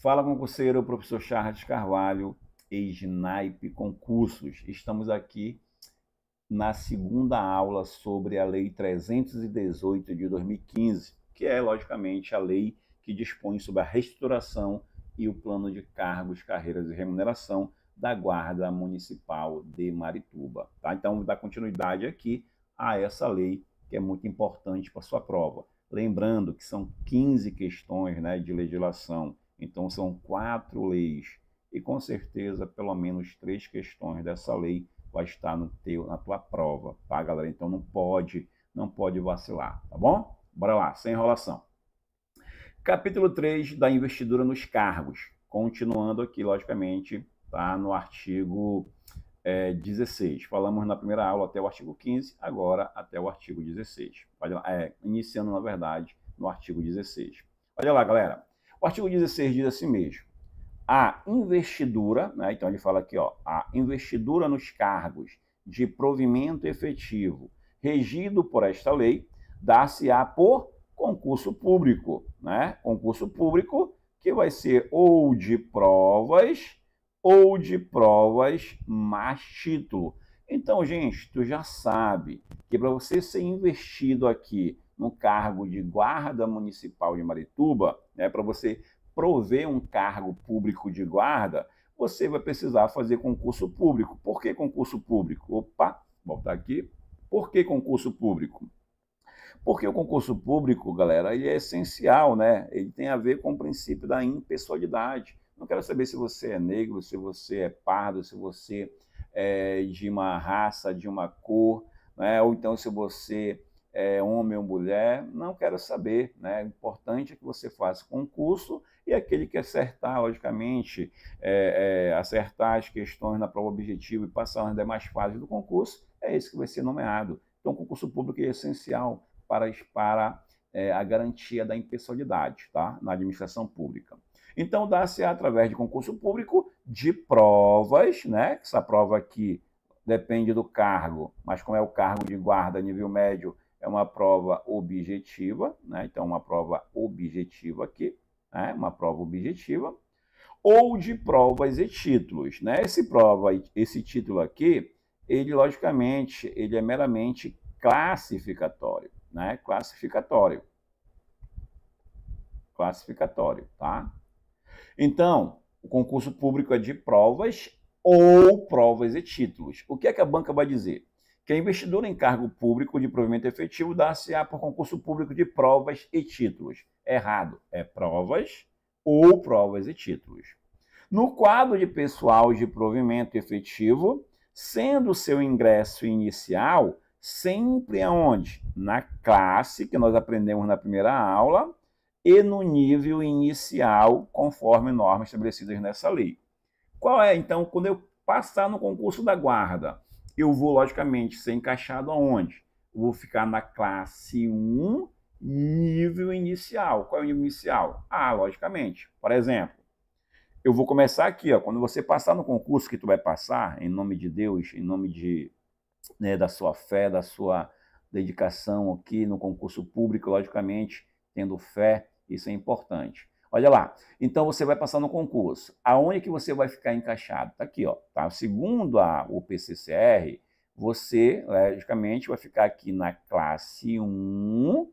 Fala, concurseiro, professor Charles Carvalho, ex-naipe concursos. Estamos aqui na segunda aula sobre a Lei 318 de 2015, que é, logicamente, a lei que dispõe sobre a reestruturação e o plano de cargos, carreiras e remuneração da Guarda Municipal de Marituba. Tá? Então, vou dar continuidade aqui a essa lei, que é muito importante para a sua prova. Lembrando que são 15 questões, né, de legislação. Então, são 4 leis e, com certeza, pelo menos 3 questões dessa lei vai estar na tua prova, tá, galera? Então, não pode vacilar, tá bom? Bora lá, sem enrolação. Capítulo 3 da investidura nos cargos. Continuando aqui, logicamente, tá, no artigo 16. Falamos na primeira aula até o artigo 15, agora até o artigo 16. Iniciando, na verdade, no artigo 16. Olha lá, galera. O artigo 16 diz assim mesmo: a investidura, né, então ele fala aqui, ó, a investidura nos cargos de provimento efetivo regido por esta lei dá-se-á por concurso público, né? Concurso público que vai ser ou de provas mais título. Então, gente, tu já sabe que para você ser investido aqui no cargo de guarda municipal de Marituba, né, para você prover um cargo público de guarda, você vai precisar fazer concurso público. Por que concurso público? Opa, voltar aqui. Por que concurso público? Porque o concurso público, galera, ele é essencial, né? Ele tem a ver com o princípio da impessoalidade. Não quero saber se você é negro, se você é pardo, se você é de uma raça, de uma cor, né? Ou então se você é homem ou mulher, não quero saber, né? O importante é que você faça concurso e aquele que acertar, logicamente, acertar as questões na prova objetiva e passar nas demais fases do concurso, é esse que vai ser nomeado. Então, o concurso público é essencial para a garantia da impessoalidade, tá? Na administração pública. Então, dá-se através de concurso público de provas, né? Essa prova aqui depende do cargo, mas como é o cargo de guarda nível médio, é uma prova objetiva, né? Então, uma prova objetiva aqui, né? Uma prova objetiva, ou de provas e títulos, né? Esse título aqui, ele, logicamente, ele é meramente classificatório, né? Classificatório, tá? Então, o concurso público é de provas ou provas e títulos. O que é que a banca vai dizer? Que a investidura em cargo público de provimento efetivo dá-se-á por concurso público de provas e títulos. Errado, é provas ou provas e títulos. No quadro de pessoal de provimento efetivo, sendo seu ingresso inicial sempre aonde? Na classe, que nós aprendemos na primeira aula, e no nível inicial, conforme normas estabelecidas nessa lei. Qual é, então, quando eu passar no concurso da guarda, eu vou, logicamente, ser encaixado aonde? Eu vou ficar na classe 1, nível inicial. Qual é o nível inicial? Ah, logicamente. Por exemplo, eu vou começar aqui, ó, quando você passar no concurso que tu vai passar, em nome de Deus, em nome da sua fé, da sua dedicação aqui no concurso público, logicamente, tendo fé, isso é importante. Olha lá, então você vai passar no concurso. Aonde que você vai ficar encaixado? Está aqui, ó. Tá? Segundo o PCCR, você, logicamente, vai ficar aqui na classe 1,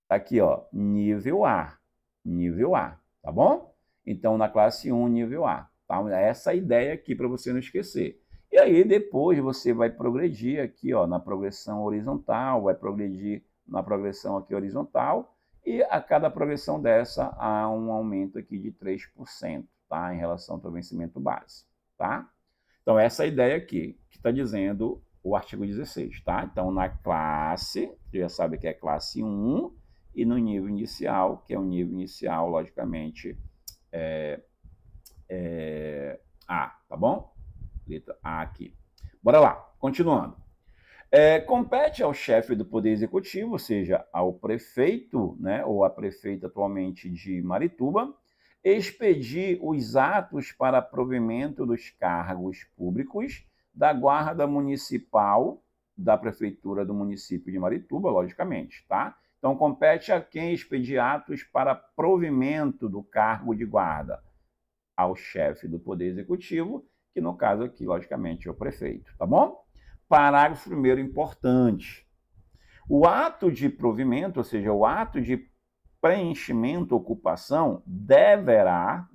tá aqui, ó, nível A, tá bom? Então, na classe 1, nível A. Tá? Essa é a ideia aqui para você não esquecer. E aí, depois, você vai progredir aqui, ó, na progressão horizontal, vai progredir na progressão aqui horizontal, e a cada progressão dessa, há um aumento aqui de 3%, tá? Em relação ao vencimento base, tá? Então, essa é a ideia aqui, que está dizendo o artigo 16, tá? Então, na classe, você já sabe que é classe 1, e no nível inicial, que é o nível inicial, logicamente, A, tá bom? Letra A aqui. Bora lá, continuando. Compete ao chefe do Poder Executivo, ou seja, ao prefeito, né, ou a prefeita atualmente de Marituba, expedir os atos para provimento dos cargos públicos da Guarda Municipal da Prefeitura do município de Marituba, logicamente, tá? Então, compete a quem expedir atos para provimento do cargo de guarda? Ao chefe do Poder Executivo, que no caso aqui, logicamente, é o prefeito, tá bom? Parágrafo 1º importante. O ato de provimento, ou seja, o ato de preenchimento, ocupação, deverá,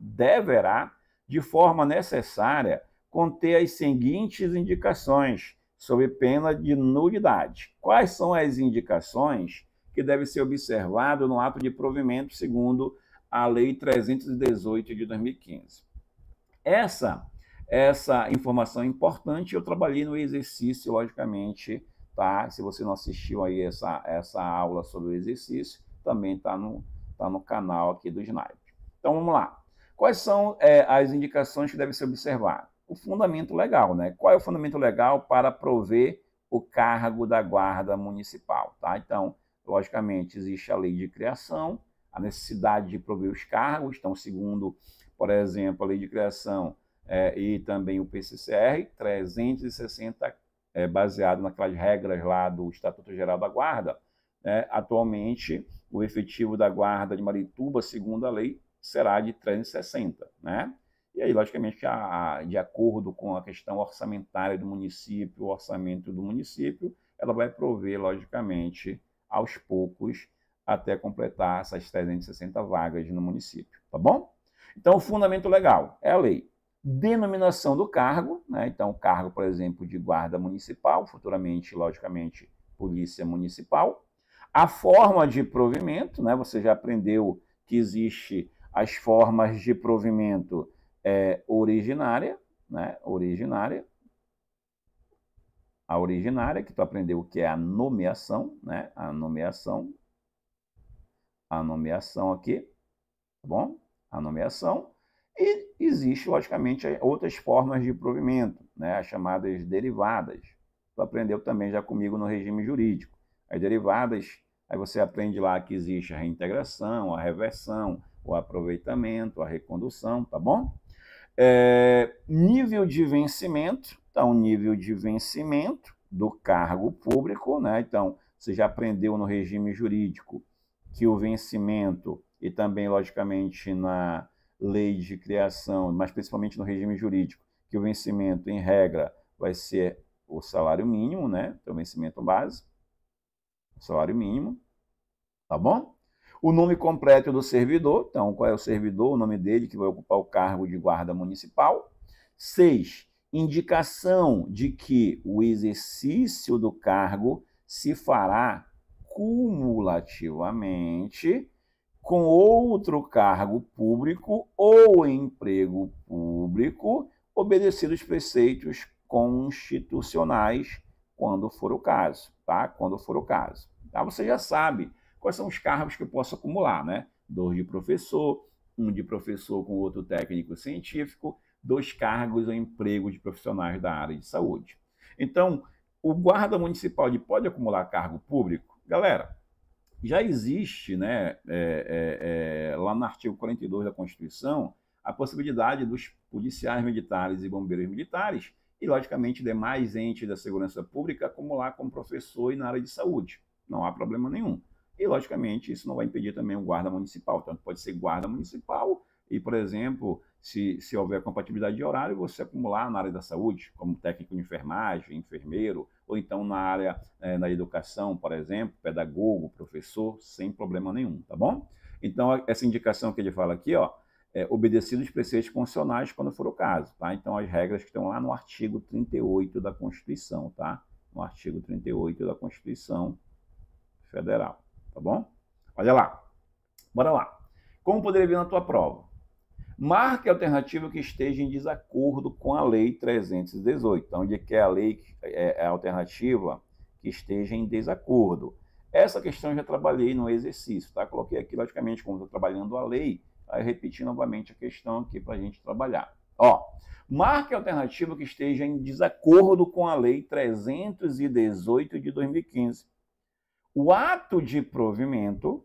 de forma necessária, conter as seguintes indicações, sob pena de nulidade. Quais são as indicações que devem ser observadas no ato de provimento, segundo a Lei 318 de 2015? Essa informação é importante, eu trabalhei no exercício, logicamente, tá? Se você não assistiu aí essa aula sobre o exercício, também está no canal aqui do Snipe. Então, vamos lá. Quais são as indicações que devem ser observadas? O fundamento legal, né? Qual é o fundamento legal para prover o cargo da guarda municipal, tá? Então, logicamente, existe a lei de criação, a necessidade de prover os cargos, então, segundo, por exemplo, a lei de criação e também o PCCR 360, baseado naquelas regras lá do Estatuto Geral da Guarda, atualmente, o efetivo da Guarda de Marituba, segundo a lei, será de 360, né? E aí, logicamente, de acordo com a questão orçamentária do município, o orçamento do município, ela vai prover, logicamente, aos poucos, até completar essas 360 vagas no município, tá bom? Então, o fundamento legal é a lei. Denominação do cargo, né? Então, cargo, por exemplo, de guarda municipal, futuramente, logicamente, polícia municipal. A forma de provimento, né? Você já aprendeu que existe as formas de provimento originária, né? A originária, que tu aprendeu que é a nomeação, né? A nomeação aqui, tá bom? A nomeação. E existe, logicamente, outras formas de provimento, né? As chamadas derivadas. Tu aprendeu também já comigo no regime jurídico. As derivadas, aí você aprende lá que existe a reintegração, a reversão, o aproveitamento, a recondução, tá bom? Nível de vencimento, então, nível de vencimento do cargo público, né? Então, você já aprendeu no regime jurídico que o vencimento, e também, logicamente, na lei de criação, mas principalmente no regime jurídico, que o vencimento, em regra, vai ser o salário mínimo, né? Então, vencimento base, salário mínimo, tá bom? O nome completo do servidor, então, qual é o servidor, o nome dele, que vai ocupar o cargo de guarda municipal. 6. Indicação de que o exercício do cargo se fará cumulativamente com outro cargo público ou emprego público, obedecido os preceitos constitucionais, quando for o caso, tá? Quando for o caso. Tá? Você já sabe quais são os cargos que eu posso acumular, né? 2 de professor, 1 de professor com outro técnico científico, 2 cargos ou emprego de profissionais da área de saúde. Então, o guarda municipal pode acumular cargo público? Galera, já existe, né, lá no artigo 42 da Constituição, a possibilidade dos policiais militares e bombeiros militares e, logicamente, demais entes da segurança pública acumular como professor e na área de saúde. Não há problema nenhum. E, logicamente, isso não vai impedir também o guarda municipal. Tanto pode ser guarda municipal e, por exemplo, se houver compatibilidade de horário, você acumular na área da saúde, como técnico de enfermagem, enfermeiro, ou então na área na educação, por exemplo, pedagogo, professor, sem problema nenhum, tá bom? Então, essa indicação que ele fala aqui, ó, obedecido os preceitos constitucionais quando for o caso, tá? Então, as regras que estão lá no artigo 38 da Constituição, tá? No artigo 38 da Constituição Federal, tá bom? Olha lá, bora lá. Como poderia vir na tua prova? Marque a alternativa que esteja em desacordo com a Lei 318. Então, onde é a lei, a alternativa que esteja em desacordo. Essa questão eu já trabalhei no exercício, tá? Coloquei aqui, logicamente, como estou trabalhando a lei, aí repetir novamente a questão aqui para a gente trabalhar. Ó, marque a alternativa que esteja em desacordo com a Lei 318 de 2015. O ato de provimento,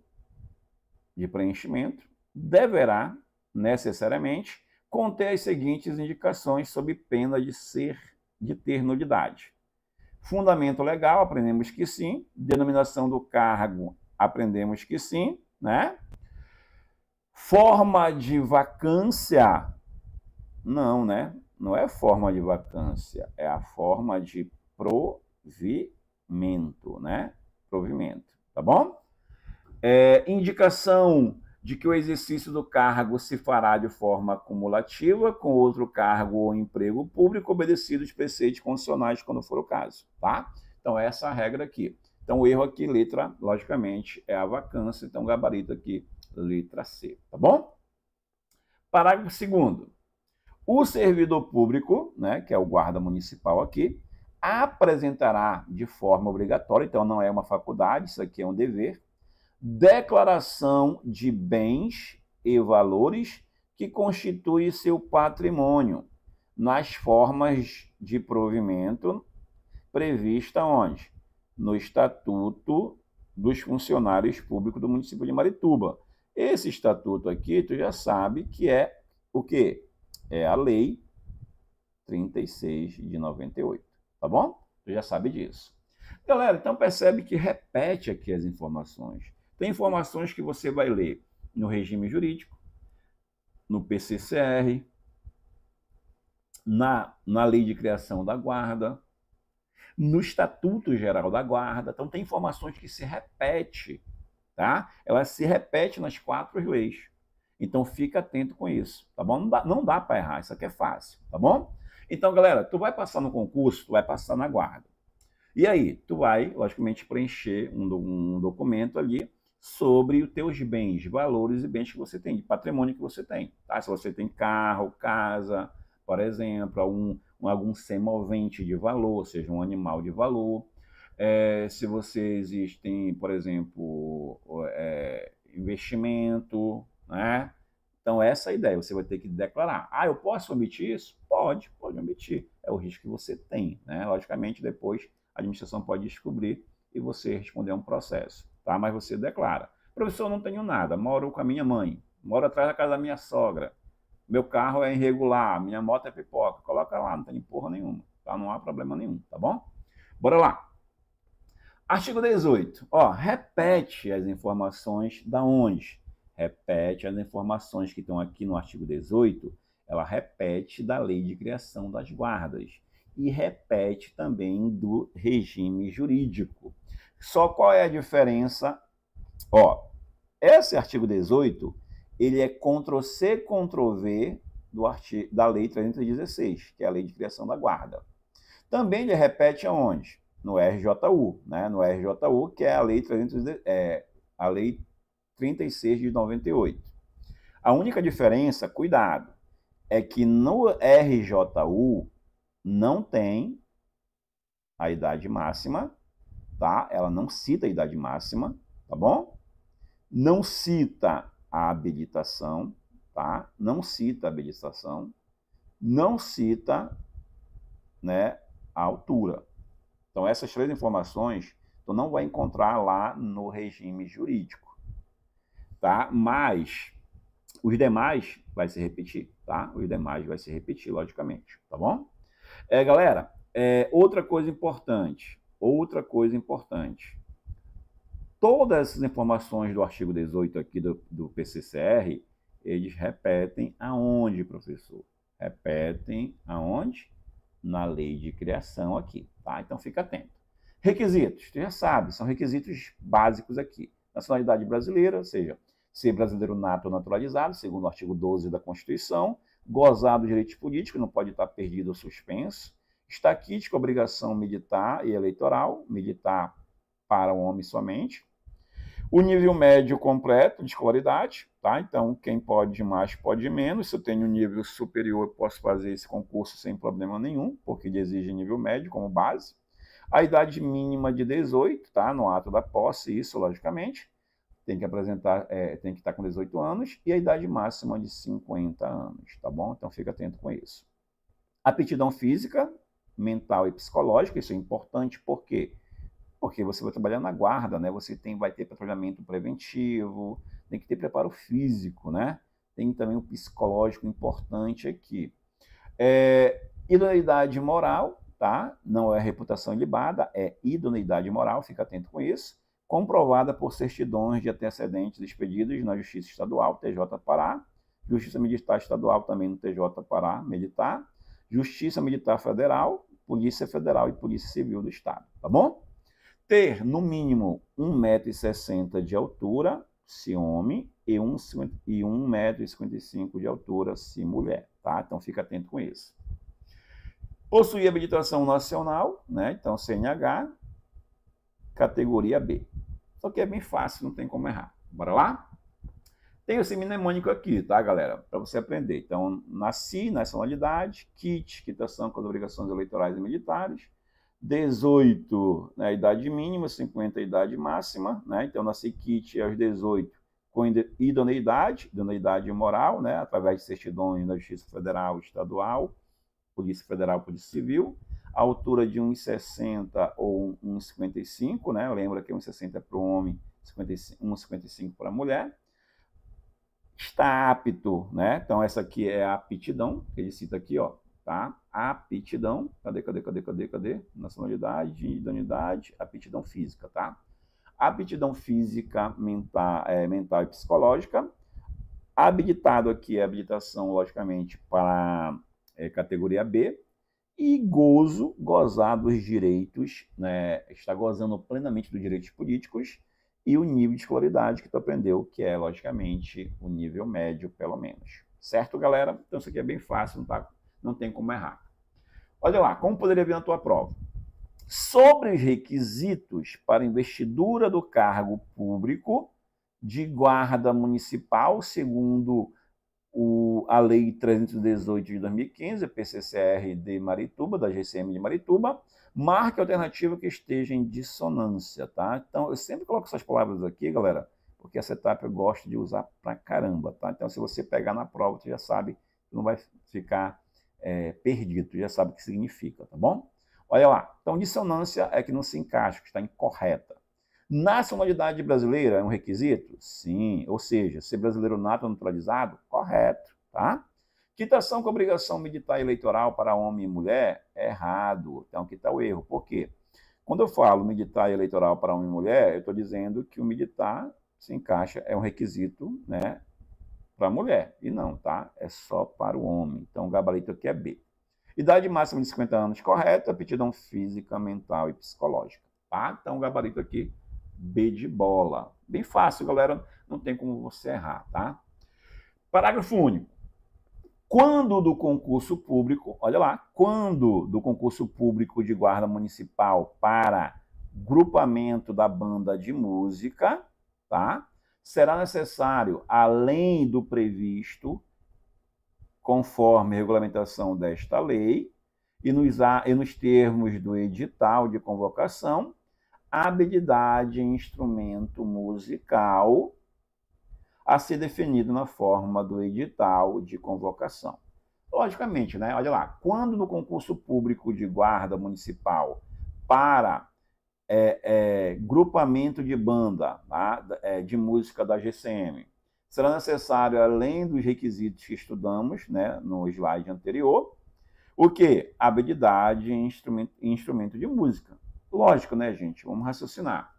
de preenchimento, deverá necessariamente conter as seguintes indicações sob pena de ter nulidade. Fundamento legal, aprendemos que sim. Denominação do cargo aprendemos que sim, né? Forma de vacância, não, né? Não é forma de vacância, é a forma de provimento, né? Provimento, tá bom? Indicação de que o exercício do cargo se fará de forma acumulativa com outro cargo ou emprego público, obedecido os preceitos condicionais, quando for o caso, tá? Então, essa é a regra aqui. Então, o erro aqui, letra, logicamente, é a vacância. Então, gabarito aqui, letra C, tá bom? Parágrafo 2º. O servidor público, né, que é o guarda municipal aqui, apresentará de forma obrigatória, então não é uma faculdade, isso aqui é um dever, declaração de bens e valores que constitui seu patrimônio, nas formas de provimento prevista onde? No Estatuto dos Funcionários Públicos do município de Marituba. Esse estatuto aqui, tu já sabe que é o quê? É a Lei 36 de 98, tá bom? Tu já sabe disso. Galera, então percebe que repete aqui as informações. Tem informações que você vai ler no regime jurídico, no PCCR, na lei de criação da guarda, no Estatuto Geral da Guarda. Então tem informações que se repete, tá? Ela se repete nas 4 leis. Então fica atento com isso, tá bom? Não dá para errar, isso aqui é fácil, tá bom? Então, galera, tu vai passar no concurso, tu vai passar na guarda. E aí, tu vai, logicamente, preencher um documento ali sobre os teus bens, valores e bens que você tem, de patrimônio que você tem. Tá? Se você tem carro, casa, por exemplo, algum semovente de valor, seja um animal de valor. Se você existem, por exemplo, investimento, né? Então, essa é a ideia, você vai ter que declarar. Ah, eu posso omitir isso? Pode omitir. É o risco que você tem, né? Logicamente, depois a administração pode descobrir e você responder a um processo, tá? Mas você declara. Professor, eu não tenho nada, moro com a minha mãe, moro atrás da casa da minha sogra, meu carro é irregular, minha moto é pipoca, coloca lá, não tem porra nenhuma, tá? Não há problema nenhum, tá bom? Bora lá. Artigo 18. Ó, repete as informações da onde? Repete as informações que estão aqui no artigo 18, ela repete da lei de criação das guardas e repete também do regime jurídico. Só qual é a diferença? Ó, esse artigo 18, ele é Ctrl+C, Ctrl+V da lei 316, que é a lei de criação da guarda. Também ele repete aonde? No RJU, né? No RJU, que é a lei 36 de 98. A única diferença, cuidado, é que no RJU não tem a idade máxima, tá? Ela não cita a idade máxima, tá bom? Não cita a habilitação, tá? Não cita a habilitação, não cita, né, a altura. Então, essas 3 informações tu não vai encontrar lá no regime jurídico, tá? Mas os demais vai se repetir, tá? Os demais vai se repetir, logicamente, tá bom? Galera, outra coisa importante, todas essas informações do artigo 18 aqui do PCCR, eles repetem aonde, professor? Repetem aonde? Na lei de criação aqui, tá? Então fica atento. Requisitos, tu já sabe, são requisitos básicos aqui. Nacionalidade brasileira, ou seja, ser brasileiro nato ou naturalizado, segundo o artigo 12 da Constituição, gozar dos direitos políticos, não pode estar perdido ou suspenso, estatística, obrigação militar e eleitoral, militar para o homem somente, o nível médio completo de escolaridade, tá? Então, quem pode mais, pode menos. Se eu tenho um nível superior, eu posso fazer esse concurso sem problema nenhum, porque ele exige nível médio como base. A idade mínima de 18, tá? No ato da posse, isso, logicamente. Tem que apresentar, tem que estar com 18 anos. E a idade máxima de 50 anos, tá bom? Então, fica atento com isso. Aptidão física, mental e psicológica, isso é importante, por quê? Porque você vai trabalhar na guarda, né? Você vai ter patrulhamento preventivo, tem que ter preparo físico, né? Tem também o psicológico importante aqui. Idoneidade moral, tá? Não é reputação ilibada, é idoneidade moral, fica atento com isso. comprovada por certidões de antecedentes expedidos na Justiça Estadual, TJ Pará, Justiça Militar Estadual também no TJ Pará, Militar, Justiça Militar Federal, Polícia Federal e Polícia Civil do Estado, tá bom? Ter, no mínimo, 1,60 m de altura, se homem, e 1,55 m de altura, se mulher, tá? Então, fica atento com isso. Possuir habilitação nacional, né? Então, CNH, categoria B. Só que é bem fácil, não tem como errar. Bora lá? Tem esse mnemônico aqui, tá, galera? Para você aprender. Então, nasci, nacionalidade, kit, quitação com as obrigações eleitorais e militares, 18, né, idade mínima, 50, idade máxima, né? Então, nasci kit aos 18 com idoneidade moral, né, através de certidões da Justiça Federal, Estadual, Polícia Federal, Polícia Civil, a altura de 1,60 ou 1,55, né? Lembra que 1,60 é para o homem, 1,55 para a mulher. Está apto, né? Então, essa aqui é a aptidão, que ele cita aqui, ó, tá? Aptidão, cadê? Nacionalidade, idoneidade, aptidão física, tá? Aptidão física, mental e psicológica. Habilitado aqui é habilitação, logicamente, para categoria B. E gozar dos direitos, né? Está gozando plenamente dos direitos políticos e o nível de escolaridade que tu aprendeu, que é, logicamente, o nível médio, pelo menos. Certo, galera? Então, isso aqui é bem fácil, não tem como errar. Olha lá, como poderia vir na tua prova? Sobre os requisitos para investidura do cargo público de guarda municipal, segundo a Lei 318 de 2015, PCCR de Marituba, da GCM de Marituba, marque a alternativa que esteja em dissonância, tá? Então, eu sempre coloco essas palavras aqui, galera, porque essa etapa eu gosto de usar pra caramba, tá? Então, se você pegar na prova, você já sabe, não vai ficar perdido, tu já sabe o que significa, tá bom? Olha lá, então, dissonância é que não se encaixa, que está incorreta. Nacionalidade brasileira é um requisito? Sim, ou seja, ser brasileiro nato naturalizado? Correto, tá? Quitação com obrigação militar e eleitoral para homem e mulher? Errado. Então, aqui está o erro. Por quê? Quando eu falo militar e eleitoral para homem e mulher, eu estou dizendo que o militar se encaixa, é um requisito, né, para a mulher. E não, tá? É só para o homem. Então, o gabarito aqui é B. Idade máxima de 50 anos, correto. Aptidão física, mental e psicológica, tá? Então, o gabarito aqui, B de bola. Bem fácil, galera. Não tem como você errar, tá? Parágrafo único. Quando do concurso público, olha lá, quando do concurso público de guarda municipal para grupamento da banda de música, tá? Será necessário, além do previsto, conforme a regulamentação desta lei, e nos termos do edital de convocação, habilidade em instrumento musical a ser definido na forma do edital de convocação. Logicamente, né? Olha lá, quando no concurso público de guarda municipal para grupamento de banda, tá? De música da GCM, será necessário, além dos requisitos que estudamos, né, no slide anterior, o quê? Habilidade em instrumento de música. Lógico, né, gente? Vamos raciocinar.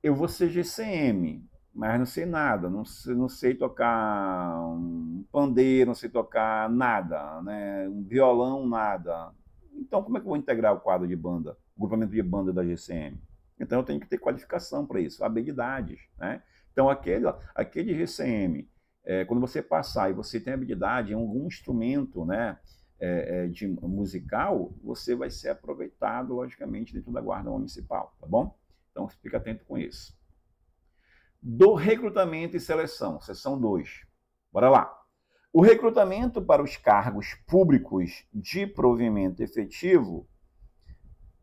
Eu vou ser GCM, mas não sei nada, não sei tocar um pandeiro, não sei tocar nada, né? Um violão, nada. Então, como é que eu vou integrar o quadro de banda, o grupamento de banda da GCM? Então, eu tenho que ter qualificação para isso, habilidades, né? Então, aquele GCM, quando você passar e você tem habilidade em algum instrumento, né, de musical, você vai ser aproveitado, logicamente, dentro da guarda municipal, tá bom? Então, fica atento com isso. Do recrutamento e seleção, seção 2. Bora lá. O recrutamento para os cargos públicos de provimento efetivo,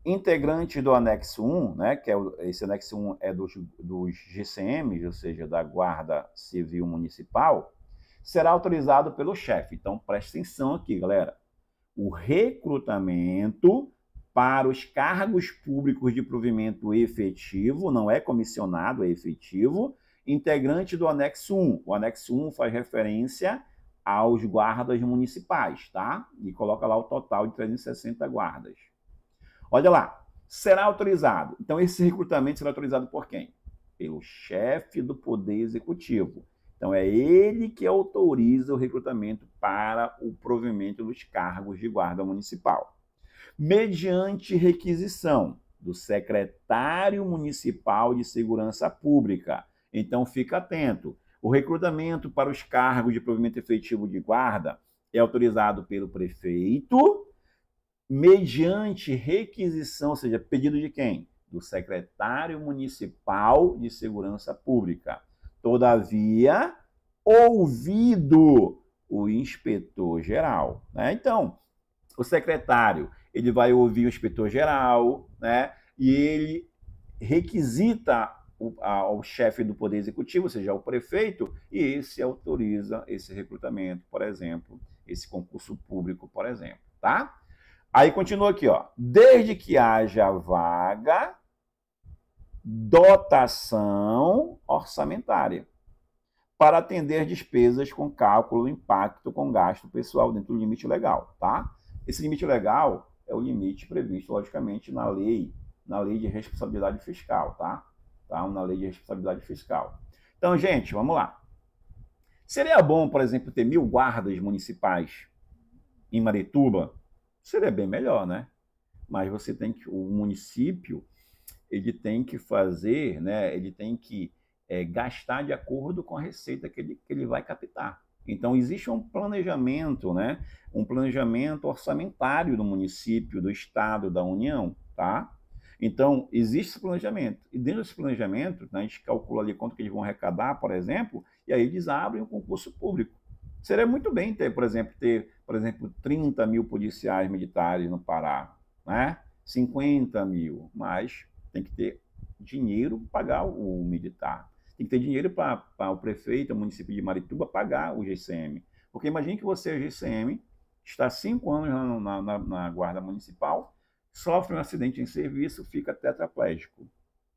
integrante do anexo 1, né, que esse anexo 1 é dos GCMs, ou seja, da Guarda Civil Municipal, será autorizado pelo chefe. Então, preste atenção aqui, galera. O recrutamento para os cargos públicos de provimento efetivo, não é comissionado, é efetivo, integrante do anexo 1. O anexo 1 faz referência aos guardas municipais, tá? E coloca lá o total de 360 guardas. Olha lá, será autorizado. Então, esse recrutamento será autorizado por quem? Pelo chefe do Poder Executivo. Então, é ele que autoriza o recrutamento para o provimento dos cargos de guarda municipal. Mediante requisição do secretário municipal de segurança pública. Então, fica atento. O recrutamento para os cargos de provimento efetivo de guarda é autorizado pelo prefeito, mediante requisição, ou seja, pedido de quem? Do secretário municipal de segurança pública. Todavia, ouvido o inspetor-geral. Né? Então, o secretário ele vai ouvir o inspetor-geral, né? E ele requisita ao chefe do Poder Executivo, ou seja, ao prefeito, e esse autoriza esse recrutamento, por exemplo, esse concurso público, por exemplo, tá? Aí continua aqui, ó. Desde que haja vaga, dotação orçamentária para atender despesas com cálculo do impacto com gasto pessoal dentro do limite legal, tá? Esse limite legal é o limite previsto, logicamente, na lei de responsabilidade fiscal, tá? Na lei de responsabilidade fiscal. Então, gente, vamos lá. Seria bom, por exemplo, ter 1.000 guardas municipais em Marituba? Seria bem melhor, né? Mas você tem que, o município, ele tem que fazer, né? Ele tem que gastar de acordo com a receita que ele vai captar. Então, existe um planejamento, né? Um planejamento orçamentário do município, do estado, da União, tá? Então, existe esse planejamento. E dentro desse planejamento, né, a gente calcula ali quanto que eles vão arrecadar, por exemplo, e aí eles abrem um concurso público. Seria muito bem ter, por exemplo, 30 mil policiais militares no Pará, né? 50 mil, mas tem que ter dinheiro para pagar o militar. Tem que ter dinheiro para o prefeito, o município de Marituba, pagar o GCM. Porque imagine que você é GCM, está 5 anos na guarda municipal, sofre um acidente em serviço, fica tetraplégico.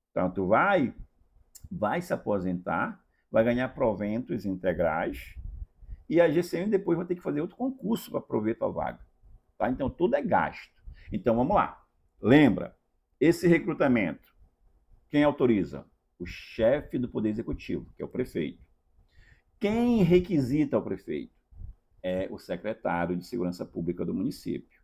Então, tu vai se aposentar, vai ganhar proventos integrais, e a GCM depois vai ter que fazer outro concurso para prover tua vaga. Tá? Então, tudo é gasto. Então, vamos lá. Lembra, esse recrutamento, quem autoriza? O chefe do Poder Executivo, que é o prefeito. Quem requisita o prefeito? É o secretário de Segurança Pública do município.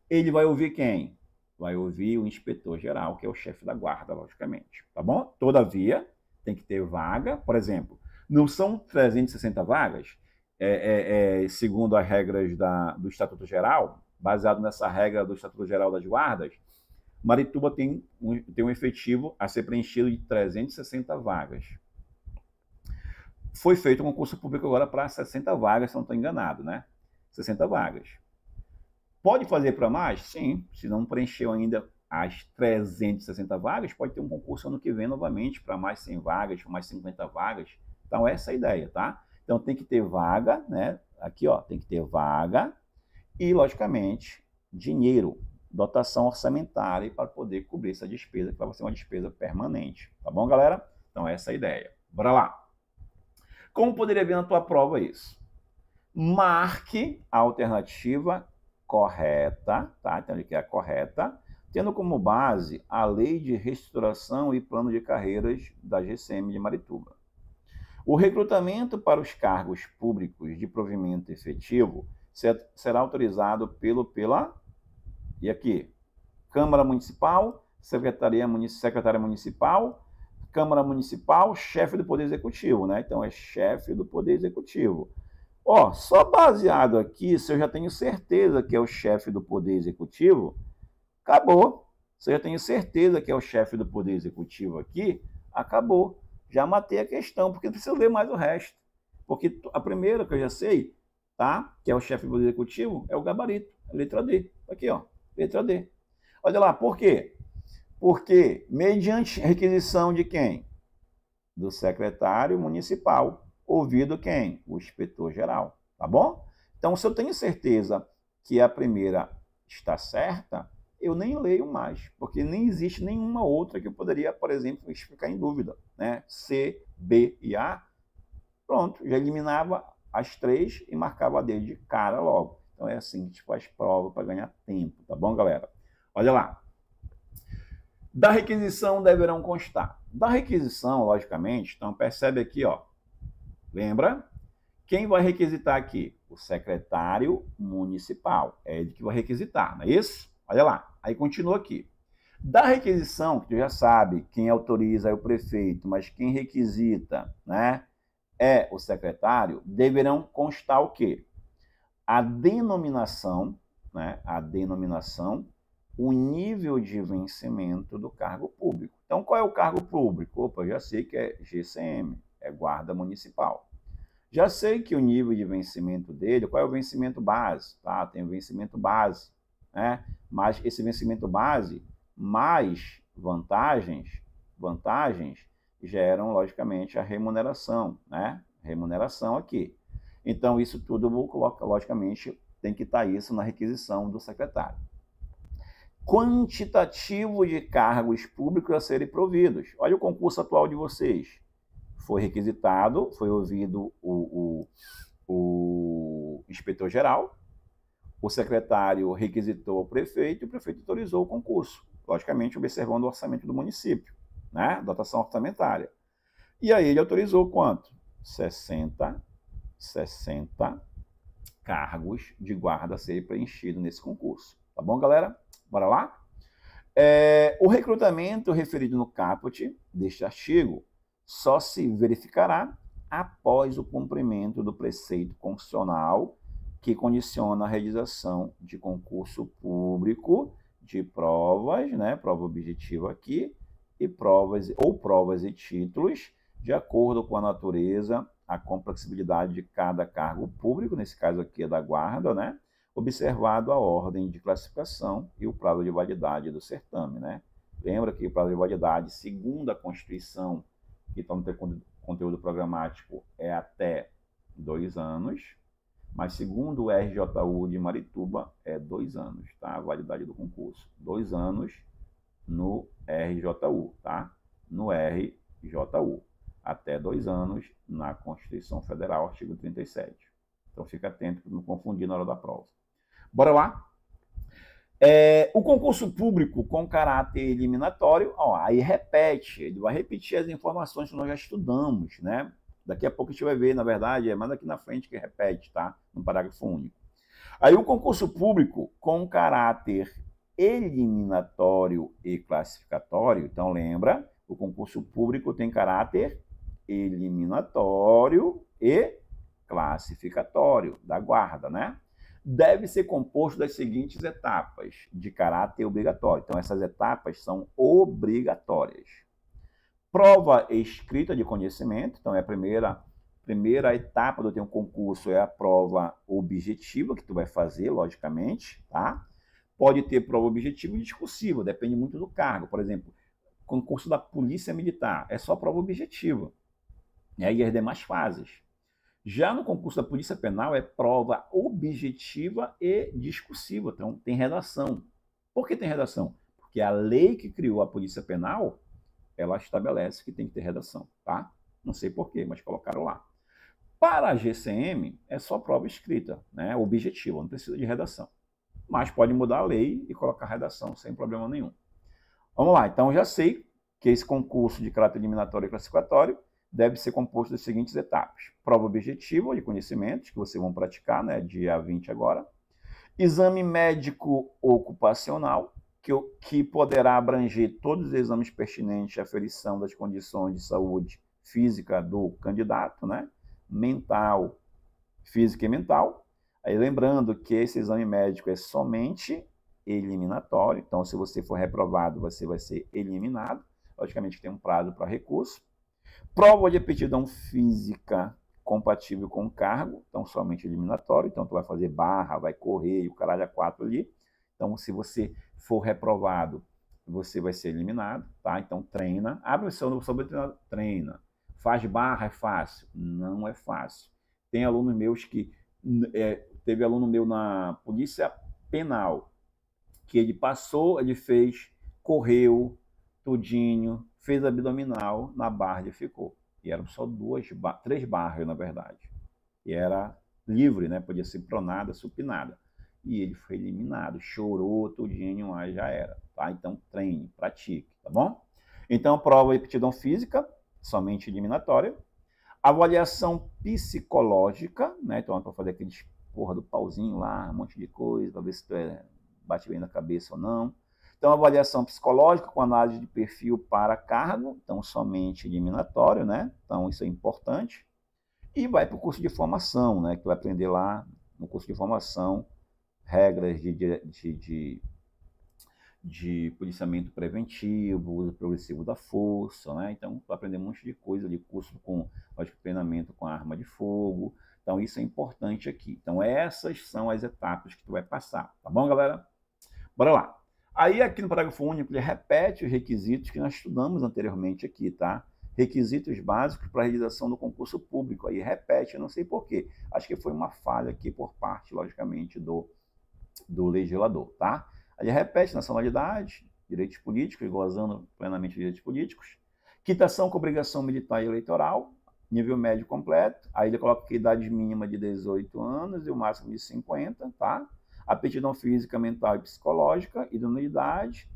Ele vai ouvir quem? Vai ouvir o inspetor-geral, que é o chefe da guarda, logicamente. Tá bom? Todavia, tem que ter vaga, por exemplo, não são 360 vagas, segundo as regras do Estatuto Geral, baseado nessa regra do Estatuto Geral das Guardas, Marituba tem um efetivo a ser preenchido de 360 vagas. Foi feito um concurso público agora para 60 vagas, se não estou enganado, né? 60 vagas. Pode fazer para mais? Sim. Se não preencheu ainda as 360 vagas, pode ter um concurso ano que vem novamente para mais 100 vagas, para mais 50 vagas. Então, essa é a ideia, tá? Então, tem que ter vaga, né? Aqui, ó, tem que ter vaga e, logicamente, dinheiro, dotação orçamentária para poder cobrir essa despesa, que vai ser uma despesa permanente. Tá bom, galera? Então, essa é a ideia. Bora lá. Como poderia ver na tua prova isso? Marque a alternativa correta, tá? Então, aqui é a correta, tendo como base a Lei de Reestruturação e Plano de Carreiras da GCM de Marituba. O recrutamento para os cargos públicos de provimento efetivo será autorizado pela e aqui, Câmara Municipal, Secretária Municipal, Câmara Municipal, chefe do Poder Executivo, né? Então, é chefe do Poder Executivo. Ó, só baseado aqui, se eu já tenho certeza que é o chefe do Poder Executivo, acabou. Se eu já tenho certeza que é o chefe do Poder Executivo aqui, acabou. Já matei a questão, porque não precisa ler mais o resto. Porque a primeira que eu já sei, tá? Que é o chefe do Poder Executivo, é o gabarito, a letra D. Aqui, ó, letra D. Olha lá, por quê? Porque, mediante requisição de quem? Do secretário municipal. Ouvido quem? O inspetor-geral, tá bom? Então, se eu tenho certeza que a primeira está certa, eu nem leio mais, porque nem existe nenhuma outra que eu poderia, por exemplo, ficar em dúvida, né? C, B e A, pronto, já eliminava as 3 e marcava a D de cara logo. Então, é assim que a gente faz prova para ganhar tempo, tá bom, galera? Olha lá. Da requisição deverão constar. Da requisição, logicamente, então percebe aqui, ó. Lembra? Quem vai requisitar aqui? O secretário municipal. É ele que vai requisitar, não é isso? Olha lá. Aí continua aqui. Da requisição, que tu já sabe, quem autoriza é o prefeito, mas quem requisita, né, é o secretário, deverão constar o quê? A denominação, né, o nível de vencimento do cargo público. Então, qual é o cargo público? Opa, eu já sei que é GCM, é Guarda Municipal. Já sei que o nível de vencimento dele, qual é o vencimento base? Tá, tem o vencimento base, né? Mas esse vencimento base, mais vantagens geram, logicamente, a remuneração, né? Remuneração aqui. Então, isso tudo, logicamente, tem que estar isso na requisição do secretário. Quantitativo de cargos públicos a serem providos. Olha o concurso atual de vocês. Foi requisitado, foi ouvido o inspetor-geral, o secretário requisitou o prefeito e o prefeito autorizou o concurso, logicamente observando o orçamento do município, né? Dotação orçamentária. E aí ele autorizou quanto? 60 cargos de guarda a serem preenchidos nesse concurso. Tá bom, galera? Bora lá? O recrutamento referido no caput deste artigo só se verificará após o cumprimento do preceito constitucional que condiciona a realização de concurso público de provas, né, prova objetiva aqui, e provas e títulos, de acordo com a natureza, a complexibilidade de cada cargo público, nesse caso aqui é da guarda, né, observado a ordem de classificação e o prazo de validade do certame, né. Lembra que o prazo de validade, segundo a Constituição, que está no conteúdo programático, é até 2 anos, mas segundo o RJU de Marituba, é 2 anos, tá? A validade do concurso. 2 anos no RJU, tá? No RJU. Até 2 anos na Constituição Federal, artigo 37. Então fica atento para não confundir na hora da prova. Bora lá? O concurso público com caráter eliminatório, ó, aí repete, ele vai repetir as informações que nós já estudamos, né? Daqui a pouco a gente vai ver, na verdade, é mais aqui na frente que repete, tá? No parágrafo único. Aí o concurso público com caráter eliminatório e classificatório, então lembra, o concurso público tem caráter eliminatório e classificatório, da guarda, né? Deve ser composto das seguintes etapas, de caráter obrigatório. Então, essas etapas são obrigatórias. Prova escrita de conhecimento, então é a primeira etapa do teu concurso é a prova objetiva, que tu vai fazer, logicamente, tá? Pode ter prova objetiva e discursiva, depende muito do cargo. Por exemplo, concurso da Polícia Militar, é só prova objetiva. E aí as demais fases. Já no concurso da Polícia Penal é prova objetiva e discursiva, então tem redação. Por que tem redação? Porque a lei que criou a Polícia Penal, ela estabelece que tem que ter redação, tá? Não sei porquê, mas colocaram lá. Para a GCM, é só prova escrita, né? Objetiva, não precisa de redação. Mas pode mudar a lei e colocar redação, sem problema nenhum. Vamos lá, então já sei que esse concurso de caráter eliminatório e classificatório deve ser composto das seguintes etapas. Prova objetiva de conhecimentos, que vocês vão praticar, né, dia 20 agora. Exame médico ocupacional, que poderá abranger todos os exames pertinentes à aferição das condições de saúde física do candidato, né, mental, física e mental. Aí lembrando que esse exame médico é somente eliminatório, então se você for reprovado, você vai ser eliminado. Logicamente tem um prazo para recurso. Prova de aptidão física compatível com o cargo, então somente eliminatório, então tu vai fazer barra, vai correr e o caralho a 4 ali. Então se você for reprovado, você vai ser eliminado, tá? Então treina, abre o seu sobre treinador, treina. Faz barra, é fácil? Não é fácil. Tem alunos meus que, teve aluno meu na Polícia Penal, que ele passou, ele fez, correu, tudinho, fez abdominal, na barra ele ficou. E eram só 3 barras, na verdade. E era livre, né? Podia ser pronada, supinada. e ele foi eliminado. Chorou tudinho, mas já era, tá? Então, treine, pratique, tá bom? Então, prova de aptidão física, somente eliminatória. Avaliação psicológica, né? Então, para fazer aqueles porra do pauzinho lá, um monte de coisa, para ver se tu bate bem na cabeça ou não. Então, avaliação psicológica com análise de perfil para cargo, então somente eliminatório, né? Então, isso é importante. E vai para o curso de formação, né? Que tu vai aprender lá no curso de formação regras de policiamento preventivo, uso progressivo da força, né? Então, vai aprender um monte de coisa de curso com, lógico, treinamento com arma de fogo. Então, isso é importante aqui. Então, essas são as etapas que tu vai passar, tá bom, galera? Bora lá. Aí, aqui no parágrafo único, ele repete os requisitos que nós estudamos anteriormente aqui, tá? Requisitos básicos para a realização do concurso público. Aí repete, eu não sei porquê. Acho que foi uma falha aqui por parte, logicamente, do legislador, tá? Aí repete nacionalidade, direitos políticos, gozando plenamente de direitos políticos, quitação com obrigação militar e eleitoral, nível médio completo, aí ele coloca que idade mínima de 18 anos e o máximo de 50, tá? Aptidão física, mental e psicológica, idoneidade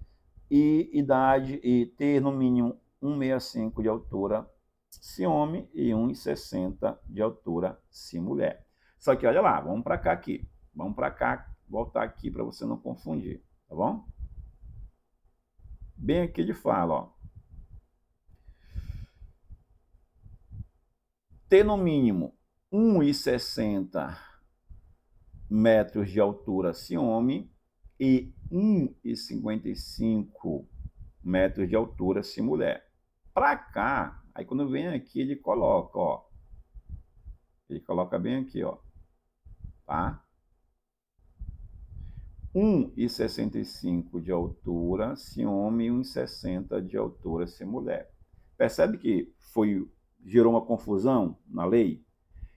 e idade, e ter no mínimo 1,65 de altura se homem e 1,60 de altura se mulher. Só que olha lá, vamos para cá aqui, vamos para cá, voltar aqui para você não confundir, tá bom? Bem aqui ele fala, ó. Ter no mínimo 1,60 metros de altura se homem e 1,55 metros de altura se mulher. Para cá, aí quando vem aqui ele coloca, ó. Ele coloca bem aqui, ó. Tá? 1,65 de altura se homem e 1,60 de altura se mulher. Percebe que gerou uma confusão na lei?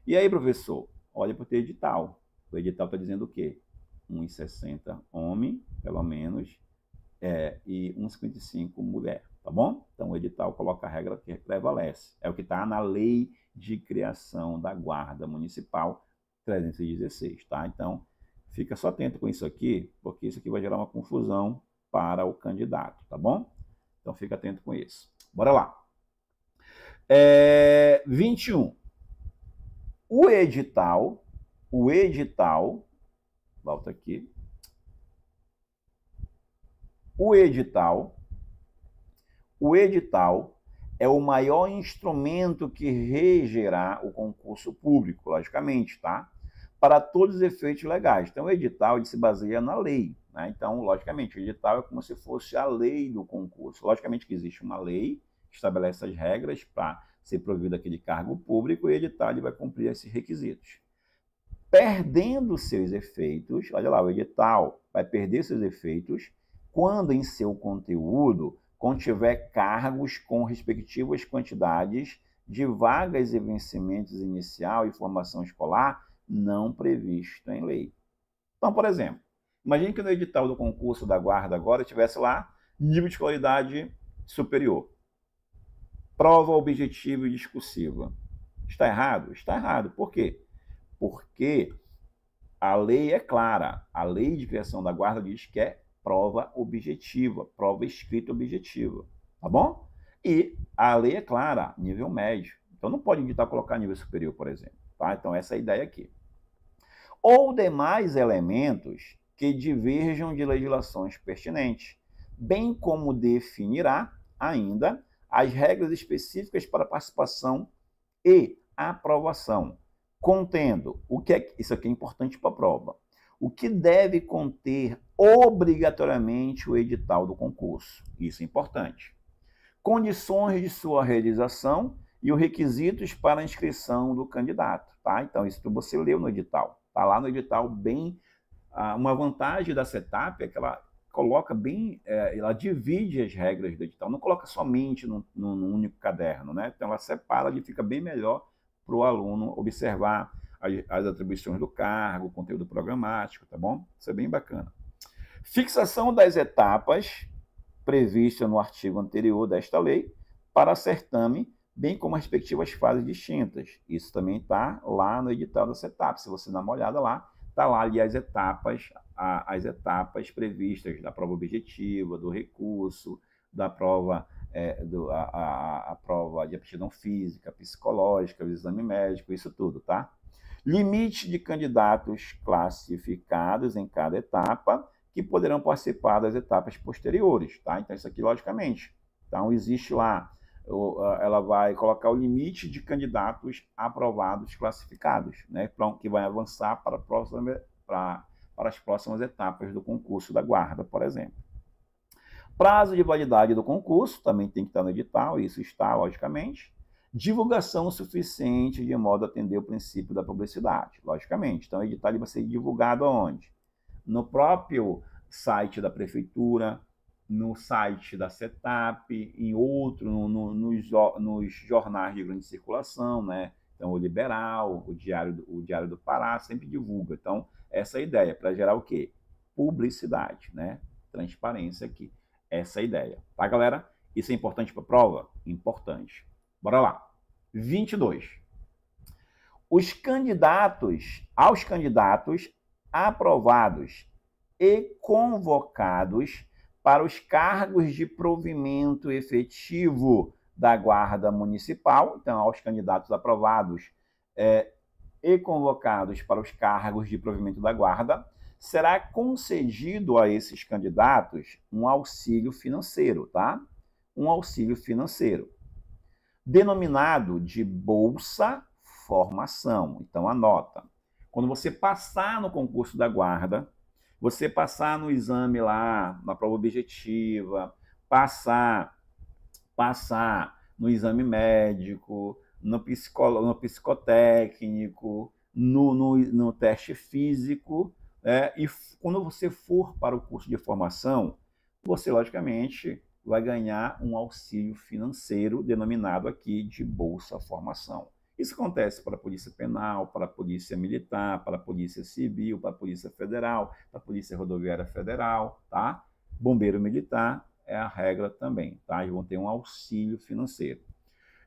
E aí, professor, olha para o teu edital. O edital está dizendo o quê? 1,60 homem, pelo menos, e 1,55 mulher, tá bom? Então, o edital coloca a regra que prevalece. É o que está na lei de criação da Guarda Municipal 316, tá? Então, fica só atento com isso aqui, porque isso aqui vai gerar uma confusão para o candidato, tá bom? Então, fica atento com isso. Bora lá. 21. O edital, volta aqui. O edital é o maior instrumento que regerá o concurso público, logicamente, tá? Para todos os efeitos legais. Então, o edital ele se baseia na lei, né? Então, logicamente, o edital é como se fosse a lei do concurso. Logicamente que existe uma lei que estabelece as regras para ser provido aquele cargo público e o edital ele vai cumprir esses requisitos. Perdendo seus efeitos, olha lá, o edital vai perder seus efeitos quando em seu conteúdo contiver cargos com respectivas quantidades de vagas e vencimentos inicial e formação escolar não previsto em lei. Então, por exemplo, imagine que no edital do concurso da Guarda agora tivesse lá nível de escolaridade superior, prova objetiva e discursiva. Está errado? Está errado. Por quê? Porque a lei é clara. A lei de criação da Guarda diz que é prova objetiva, prova escrita objetiva, tá bom? E a lei é clara, nível médio. Então não pode editar colocar nível superior, por exemplo, tá? Então essa é a ideia aqui. Ou demais elementos que diverjam de legislações pertinentes, bem como definirá ainda as regras específicas para participação e aprovação, contendo isso aqui é importante para a prova. O que deve conter obrigatoriamente o edital do concurso. Isso é importante. Condições de sua realização e os requisitos para a inscrição do candidato. Tá? Então, isso você leu no edital. Está lá no edital bem... uma vantagem da CETAP é que ela coloca bem... ela divide as regras do edital. Não coloca somente num único caderno. Né? Então, ela separa e fica bem melhor para o aluno observar as atribuições do cargo, o conteúdo programático, tá bom? Isso é bem bacana. Fixação das etapas prevista no artigo anterior desta lei para certame, bem como as respectivas fases distintas. Isso também está lá no edital da CETAP. Se você dá uma olhada lá, está lá ali as etapas previstas da prova objetiva, do recurso, da prova, a prova de aptidão física, psicológica, o exame médico, isso tudo, tá? Limite de candidatos classificados em cada etapa, que poderão participar das etapas posteriores, tá? Então, isso aqui, logicamente. Então, existe lá, ela vai colocar o limite de candidatos aprovados classificados, né? Que vai avançar para as próximas etapas do concurso da guarda, por exemplo. Prazo de validade do concurso, também tem que estar no edital, isso está, logicamente. Divulgação suficiente de modo a atender o princípio da publicidade, logicamente. Então, o edital vai ser divulgado aonde? No próprio site da prefeitura, no site da CETAP, em outro, nos jornais de grande circulação, né? Então, o Liberal, o Diário do Pará, sempre divulga. Então, essa é a ideia, para gerar o quê? Publicidade, né? Transparência aqui. Essa é a ideia. Tá, galera? Isso é importante para a prova? Importante. Bora lá. 22. Aos candidatos aprovados e convocados para os cargos de provimento efetivo da Guarda Municipal, então, aos candidatos aprovados e convocados para os cargos de provimento da Guarda, será concedido a esses candidatos um auxílio financeiro, tá? Um auxílio financeiro, denominado de Bolsa Formação. Então, anota. Quando você passar no concurso da Guarda, você passar no exame lá, na prova objetiva, passar no exame médico, no psicotécnico, no teste físico, e quando você for para o curso de formação, você, logicamente, vai ganhar um auxílio financeiro, denominado aqui de Bolsa Formação. Isso acontece para a Polícia Penal, para a Polícia Militar, para a Polícia Civil, para a Polícia Federal, para a Polícia Rodoviária Federal, tá? Bombeiro Militar é a regra também, tá? Eles vão ter um auxílio financeiro.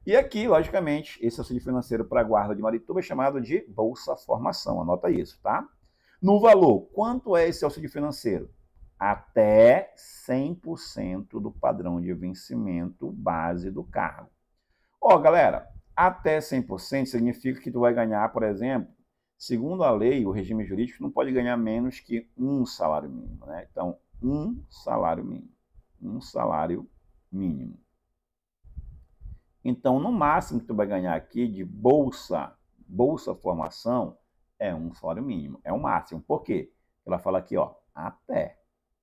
E aqui, logicamente, esse auxílio financeiro para a Guarda de Marituba é chamado de Bolsa Formação, anota isso, tá? No valor, quanto é esse auxílio financeiro? Até 100% do padrão de vencimento base do cargo. Ó, galera, até 100% significa que tu vai ganhar, por exemplo, segundo a lei, o regime jurídico não pode ganhar menos que um salário mínimo, né? Então, um salário mínimo. Um salário mínimo. Então, no máximo que tu vai ganhar aqui de Bolsa Formação, é um salário mínimo. É o máximo. Por quê? Ela fala aqui, ó, até.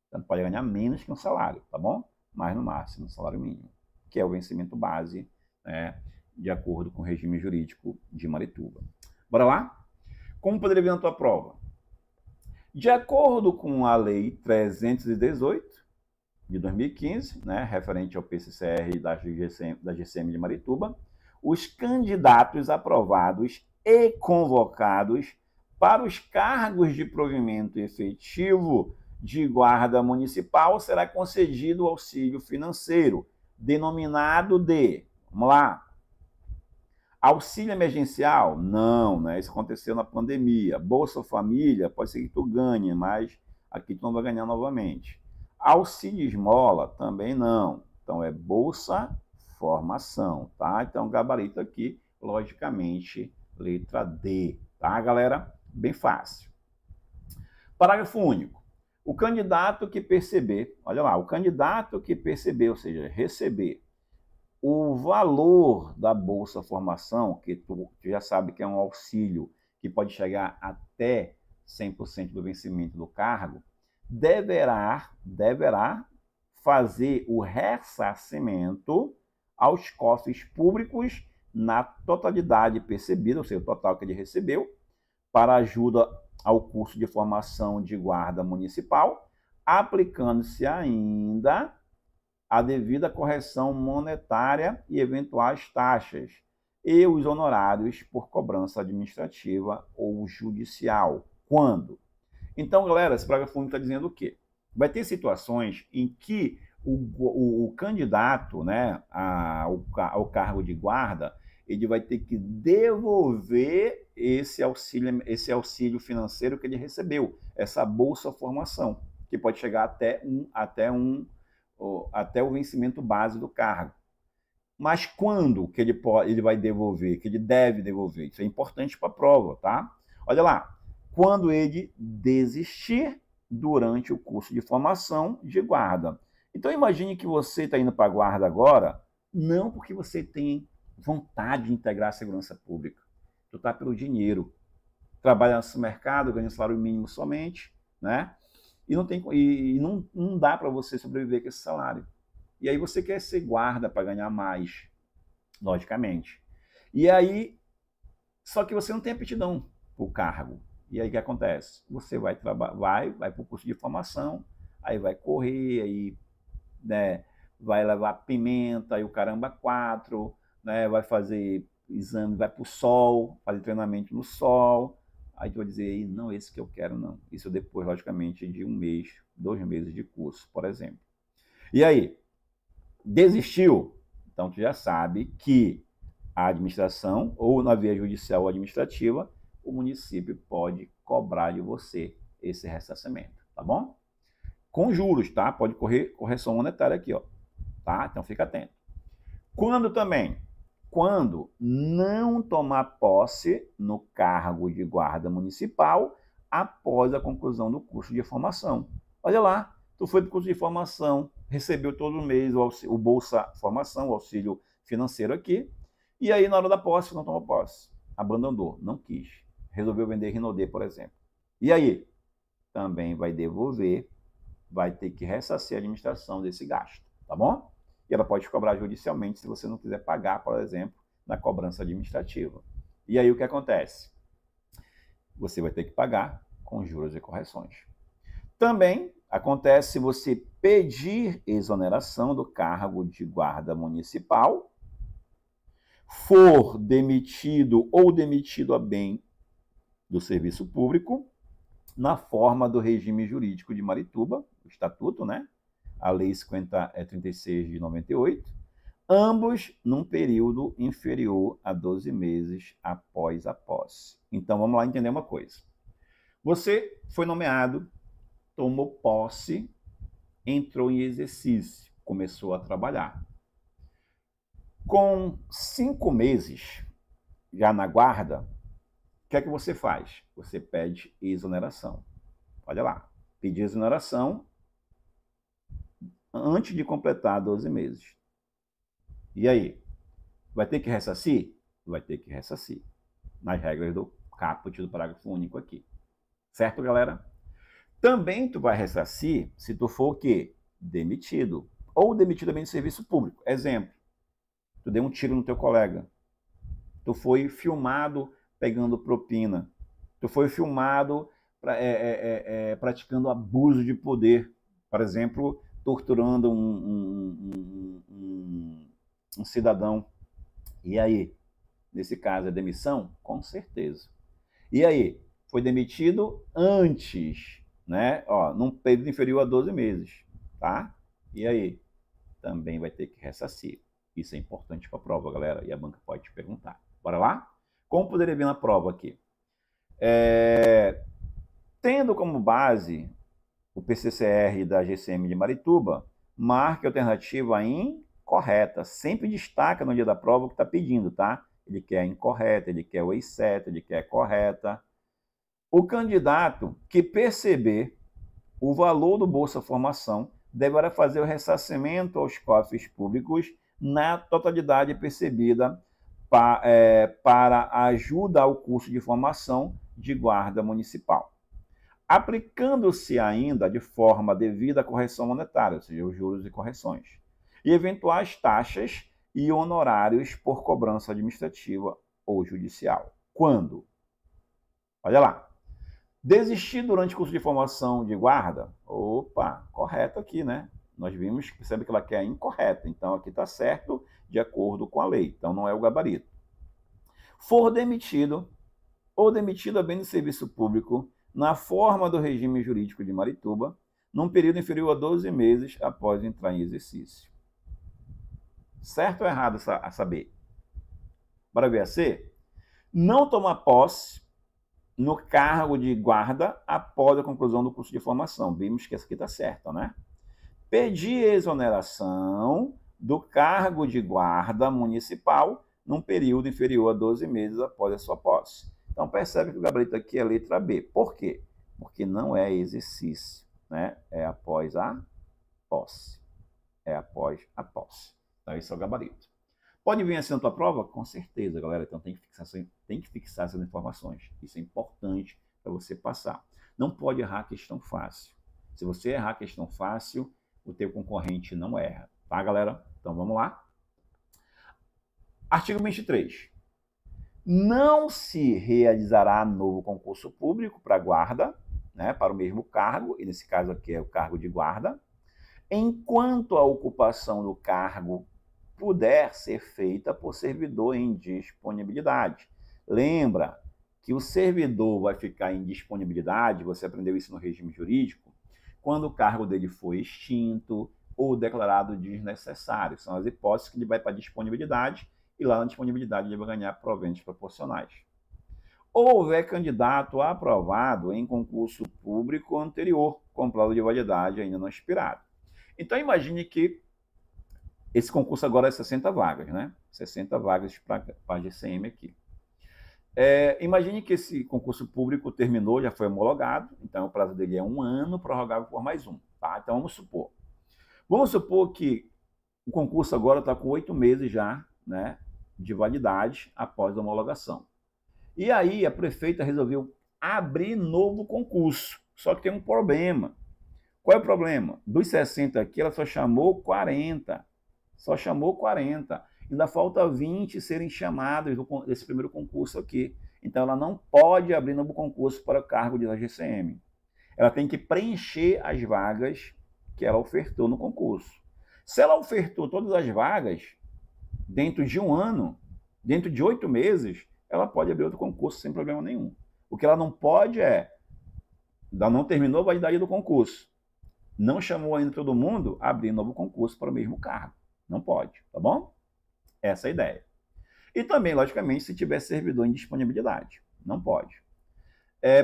Então, pode ganhar menos que um salário, tá bom? Mas no máximo, um salário mínimo, que é o vencimento base, né, de acordo com o regime jurídico de Marituba. Bora lá? Como poderia vir na tua prova? De acordo com a Lei 318 de 2015, né, referente ao PCCR da GCM de Marituba, os candidatos aprovados e convocados para os cargos de provimento efetivo de Guarda Municipal será concedido auxílio financeiro, denominado de, vamos lá, auxílio emergencial? Não, né? Isso aconteceu na pandemia. Bolsa Família, pode ser que tu ganhe, mas aqui tu não vai ganhar novamente. Auxílio esmola? Também não. Então, é Bolsa Formação, tá? Então, gabarito aqui, logicamente, letra D, tá, galera? Bem fácil. Parágrafo único. O candidato que perceber, olha lá, o candidato que perceber, ou seja, receber o valor da Bolsa Formação, que tu já sabe que é um auxílio que pode chegar até 100% do vencimento do cargo, deverá fazer o ressarcimento aos cofres públicos na totalidade percebida, ou seja, o total que ele recebeu, para ajuda ao curso de formação de guarda municipal, aplicando-se ainda a devida correção monetária e eventuais taxas, e os honorários por cobrança administrativa ou judicial. Quando? Então, galera, esse parágrafo único está dizendo o quê? Vai ter situações em que o candidato, né, ao cargo de guarda, ele vai ter que devolver esse auxílio financeiro que ele recebeu, essa bolsa formação, que pode chegar até o vencimento base do cargo. Mas quando que ele vai devolver, que ele deve devolver? Isso é importante para a prova, tá? Olha lá, quando ele desistir durante o curso de formação de guarda. Então imagine que você está indo para a guarda agora, não porque você tem vontade de integrar a segurança pública. Tu está pelo dinheiro. Trabalha no mercado, ganha salário mínimo somente, né? E não dá para você sobreviver com esse salário. E aí você quer ser guarda para ganhar mais, logicamente. E aí, só que você não tem aptidão para o cargo. E aí o que acontece? Você vai para o curso de formação, aí vai correr, aí, né, vai levar pimenta, aí o caramba 4, né, vai fazer exame, vai para o sol, fazer treinamento no sol. Aí tu vai dizer, não, esse que eu quero não. Isso depois, logicamente, de 1 mês, 2 meses de curso, por exemplo. E aí, desistiu? Então tu já sabe que a administração, ou na via judicial ou administrativa, o município pode cobrar de você esse ressarcimento, tá bom? Com juros, tá? Pode correr correção monetária aqui, ó, tá? Então fica atento. Quando também? Quando não tomar posse no cargo de guarda municipal após a conclusão do curso de formação. Olha lá, tu foi para o curso de formação, recebeu todo mês o Bolsa Formação, o auxílio financeiro aqui, e aí na hora da posse não tomou posse, abandonou, não quis, resolveu vender Rinodê, por exemplo. E aí? Também vai devolver, vai ter que ressarcir a administração desse gasto, tá bom? E ela pode cobrar judicialmente se você não quiser pagar, por exemplo, na cobrança administrativa. E aí o que acontece? Você vai ter que pagar com juros e correções. Também acontece se você pedir exoneração do cargo de guarda municipal, for demitido ou demitido a bem do serviço público, na forma do regime jurídico de Marituba, o estatuto, né? A Lei 5036 de 98, ambos num período inferior a 12 meses após a posse. Então vamos lá entender uma coisa. Você foi nomeado, tomou posse, entrou em exercício, começou a trabalhar. Com 5 meses, já na guarda, o que é que você faz? Você pede exoneração. Olha lá, pedir exoneração antes de completar 12 meses. E aí? Vai ter que ressarcir? Vai ter que ressarcir. Nas regras do caput do parágrafo único aqui. Certo, galera? Também tu vai ressarcir se tu for o quê? Demitido. Ou demitido também do serviço público. Exemplo, tu deu um tiro no teu colega. Tu foi filmado pegando propina. Tu foi filmado praticando abuso de poder. Por exemplo, torturando um cidadão. E aí? Nesse caso, é demissão? Com certeza. E aí? Foi demitido antes, né? Ó, num período inferior a 12 meses, tá? E aí? Também vai ter que ressarcir. Isso é importante para a prova, galera, e a banca pode te perguntar. Bora lá? Como poderia vir na prova aqui? Tendo como base o PCCR da GCM de Marituba, marque a alternativa incorreta. Sempre destaca no dia da prova o que está pedindo, tá? Ele quer incorreta, ele quer o exceto, ele quer correta. O candidato que perceber o valor do Bolsa Formação deverá fazer o ressarcimento aos cofres públicos na totalidade percebida para ajuda ao curso de formação de guarda municipal, aplicando-se ainda de forma devida a correção monetária, ou seja, os juros e correções, e eventuais taxas e honorários por cobrança administrativa ou judicial. Quando? Olha lá. Desistir durante o curso de formação de guarda? Opa, correto aqui, né? Nós vimos, percebe que ela quer incorreta, então aqui está certo de acordo com a lei, então não é o gabarito. For demitido ou demitida bem do serviço público na forma do regime jurídico de Marituba, num período inferior a 12 meses após entrar em exercício. Certo ou errado a saber? Bora ver a C? Não tomar posse no cargo de guarda após a conclusão do curso de formação. Vimos que essa aqui está certa, né? Pedir exoneração do cargo de guarda municipal num período inferior a 12 meses após a sua posse. Então, percebe que o gabarito aqui é a letra B. Por quê? Porque não é exercício, né? É após a posse. É após a posse. Então, esse é o gabarito. Pode vir assim na tua prova? Com certeza, galera. Então, tem que fixar essas informações. Isso é importante para você passar. Não pode errar questão fácil. Se você errar questão fácil, o teu concorrente não erra. Tá, galera? Então, vamos lá. Artigo 23. Não se realizará novo concurso público para guarda, né, para o mesmo cargo, e nesse caso aqui é o cargo de guarda, enquanto a ocupação do cargo puder ser feita por servidor em disponibilidade. Lembra que o servidor vai ficar em disponibilidade, você aprendeu isso no regime jurídico, quando o cargo dele for extinto ou declarado desnecessário. São as hipóteses que ele vai para disponibilidade e lá na disponibilidade ele vai ganhar proventos proporcionais. Houver candidato aprovado em concurso público anterior, com prazo de validade ainda não expirado. Então, imagine que esse concurso agora é 60 vagas, né? 60 vagas para a GCM aqui. Imagine que esse concurso público terminou, já foi homologado, então o prazo dele é 1 ano, prorrogável por mais 1. Tá? Então, vamos supor que o concurso agora está com 8 meses já, né, de validade após a homologação. E aí a prefeita resolveu abrir novo concurso. Só que tem um problema. Qual é o problema? Dos 60 aqui, ela só chamou 40. Só chamou 40. Ainda falta 20 serem chamados desse primeiro concurso aqui. Então, ela não pode abrir novo concurso para o cargo de GCM. Ela tem que preencher as vagas que ela ofertou no concurso. Se ela ofertou todas as vagas, dentro de 1 ano, dentro de 8 meses, ela pode abrir outro concurso sem problema nenhum. O que ela não pode ela não terminou a validade do concurso, não chamou ainda todo mundo, abrir novo concurso para o mesmo cargo. Não pode, tá bom? Essa é a ideia. E também, logicamente, se tiver servidor em disponibilidade. Não pode.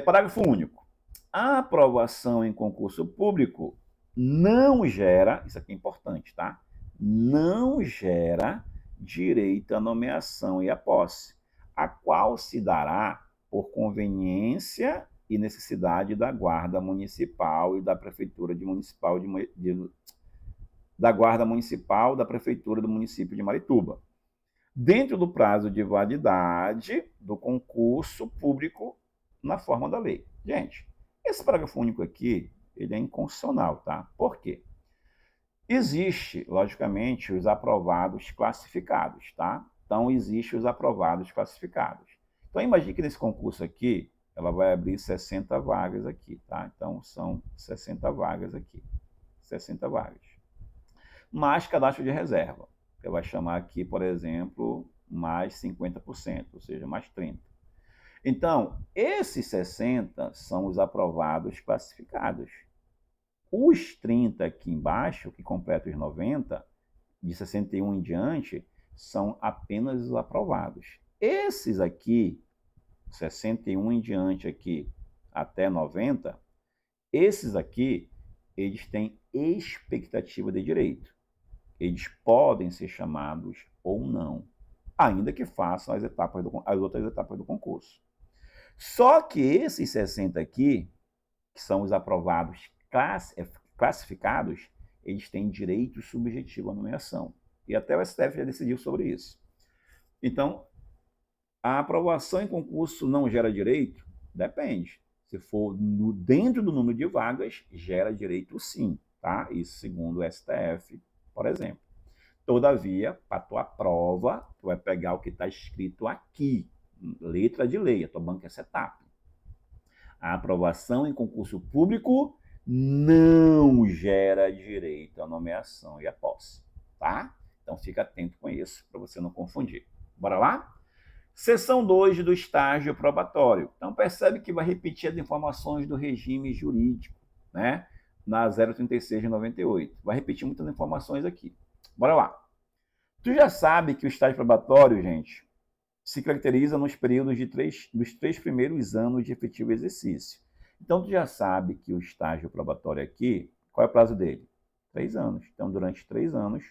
Parágrafo único. A aprovação em concurso público não gera, isso aqui é importante, tá? Não gera direito à nomeação e à posse, a qual se dará por conveniência e necessidade da guarda municipal e da prefeitura da guarda municipal da prefeitura do município de Marituba, dentro do prazo de validade do concurso público na forma da lei. Gente, esse parágrafo único aqui, ele é inconstitucional, tá? Por quê? Existe, logicamente, os aprovados classificados, tá? Então, existe os aprovados classificados. Então, imagine que nesse concurso aqui, ela vai abrir 60 vagas aqui, tá? Então, são 60 vagas aqui. 60 vagas. Mais cadastro de reserva, que vai chamar aqui, por exemplo, mais 50%, ou seja, mais 30%. Então, esses 60 são os aprovados classificados. Os 30 aqui embaixo, que completam os 90, de 61 em diante, são apenas os aprovados. Esses aqui, 61 em diante aqui, até 90, esses aqui, eles têm expectativa de direito. Eles podem ser chamados ou não, ainda que façam as outras etapas do concurso. Só que esses 60 aqui, que são os aprovados classificados, eles têm direito subjetivo à nomeação. E até o STF já decidiu sobre isso. Então, a aprovação em concurso não gera direito? Depende. Se for dentro do número de vagas, gera direito sim, tá? Isso segundo o STF, por exemplo. Todavia, para a tua prova, tu vai pegar o que está escrito aqui, letra de lei, a tua banca é etapa. A aprovação em concurso público não gera direito à nomeação e à posse, tá? Então, fica atento com isso, para você não confundir. Bora lá? Seção 2 do estágio probatório. Então, percebe que vai repetir as informações do regime jurídico, né? Na 036 de 98. Vai repetir muitas informações aqui. Bora lá. Tu já sabe que o estágio probatório, gente, se caracteriza nos períodos dos 3 primeiros anos de efetivo exercício. Então, tu já sabe que o estágio probatório aqui, qual é o prazo dele? 3 anos. Então, durante 3 anos,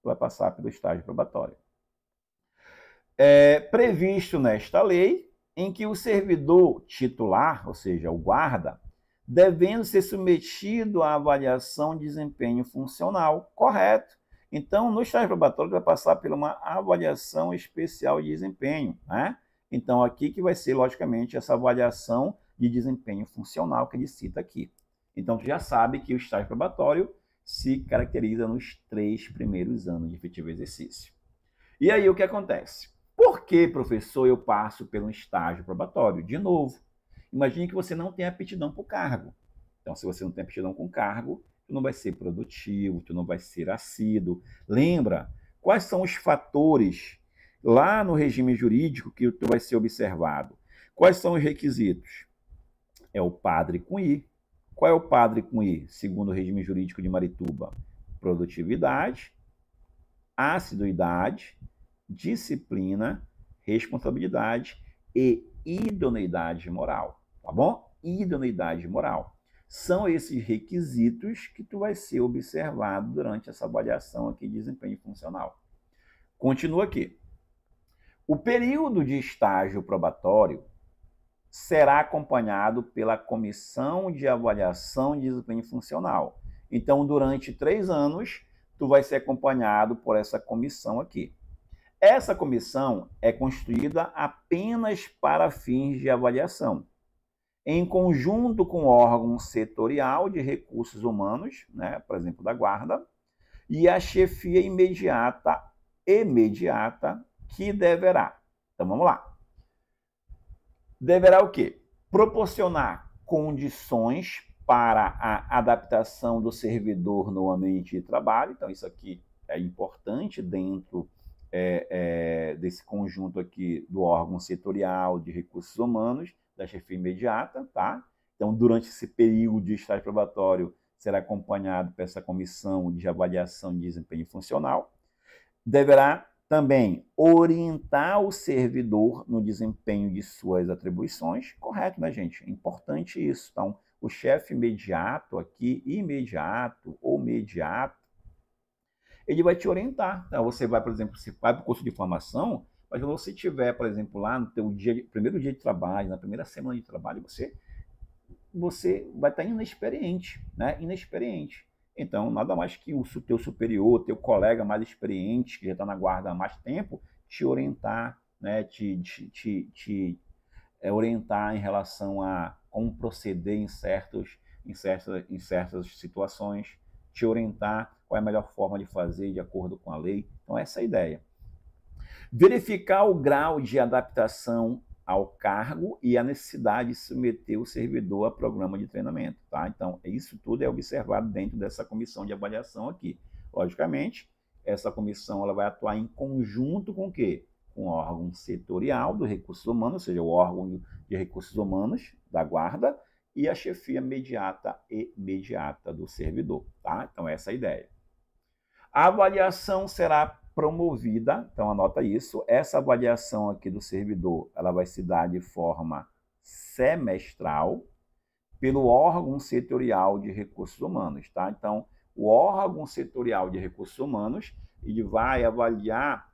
tu vai passar pelo estágio probatório. É previsto nesta lei em que o servidor titular, ou seja, o guarda, devendo ser submetido à avaliação de desempenho funcional, correto. Então, no estágio probatório, vai passar por uma avaliação especial de desempenho, né? Então, aqui que vai ser, logicamente, essa avaliação de desempenho funcional que ele cita aqui. Então, tu já sabe que o estágio probatório se caracteriza nos 3 primeiros anos de efetivo exercício. E aí, o que acontece? Por que, professor, eu passo pelo estágio probatório? De novo, imagine que você não tem aptidão para o cargo. Então, se você não tem aptidão com o cargo, tu não vai ser produtivo, tu não vai ser assíduo. Lembra, quais são os fatores lá no regime jurídico que tu vai ser observado? Quais são os requisitos? É o padre com I. Qual é o padre com I, segundo o regime jurídico de Marituba? Produtividade, assiduidade, disciplina, responsabilidade e idoneidade moral, tá bom? Idoneidade moral. São esses requisitos que tu vai ser observado durante essa avaliação aqui de desempenho funcional. Continua aqui. O período de estágio probatório será acompanhado pela Comissão de Avaliação de Desempenho Funcional. Então, durante 3 anos, tu vai ser acompanhado por essa comissão aqui. Essa comissão é constituída apenas para fins de avaliação, em conjunto com o órgão setorial de recursos humanos, né, por exemplo, da guarda, e a chefia imediata que deverá. Então, vamos lá. Deverá o quê? Proporcionar condições para a adaptação do servidor no ambiente de trabalho. Então, isso aqui é importante dentro desse conjunto aqui do órgão setorial de recursos humanos, da chefia imediata, tá? Então, durante esse período de estágio probatório, será acompanhado por essa comissão de avaliação de desempenho funcional. Deverá também orientar o servidor no desempenho de suas atribuições. Correto, né, gente? É importante isso. Então, o chefe imediato aqui, imediato ou mediato, ele vai te orientar. Então, você vai, por exemplo, você vai para o curso de formação, mas quando você estiver, por exemplo, lá no teu primeiro dia de trabalho, na primeira semana de trabalho, você vai estar inexperiente, né? Inexperiente. Então, nada mais que o teu superior, teu colega mais experiente, que já está na guarda há mais tempo, te orientar, né? te orientar em relação a como proceder em certas situações, te orientar qual é a melhor forma de fazer de acordo com a lei. Então, essa é a ideia. Verificar o grau de adaptação ao cargo e a necessidade de submeter o servidor a programa de treinamento, tá? Então, isso tudo é observado dentro dessa comissão de avaliação aqui. Logicamente, essa comissão ela vai atuar em conjunto com o quê? Com o órgão setorial do recursos humanos, ou seja, o órgão de recursos humanos da guarda, e a chefia imediata do servidor, tá? Então, essa é a ideia. A avaliação será promovida, então anota isso, essa avaliação aqui do servidor, ela vai se dar de forma semestral pelo órgão setorial de recursos humanos, tá? Então, o órgão setorial de recursos humanos, ele vai avaliar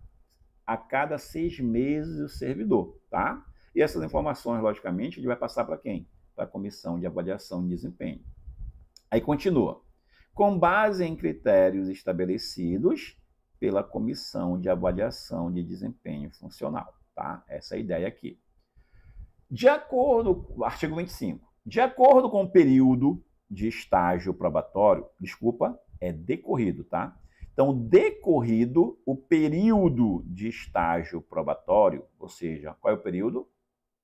a cada 6 meses o servidor, tá? E essas informações, logicamente, ele vai passar para quem? Para a Comissão de Avaliação de Desempenho. Aí continua. Com base em critérios estabelecidos pela Comissão de Avaliação de Desempenho Funcional, tá? Essa é a ideia aqui. De acordo, artigo 25, de acordo com o período de estágio probatório, é decorrido, tá? Então, decorrido o período de estágio probatório, ou seja, qual é o período?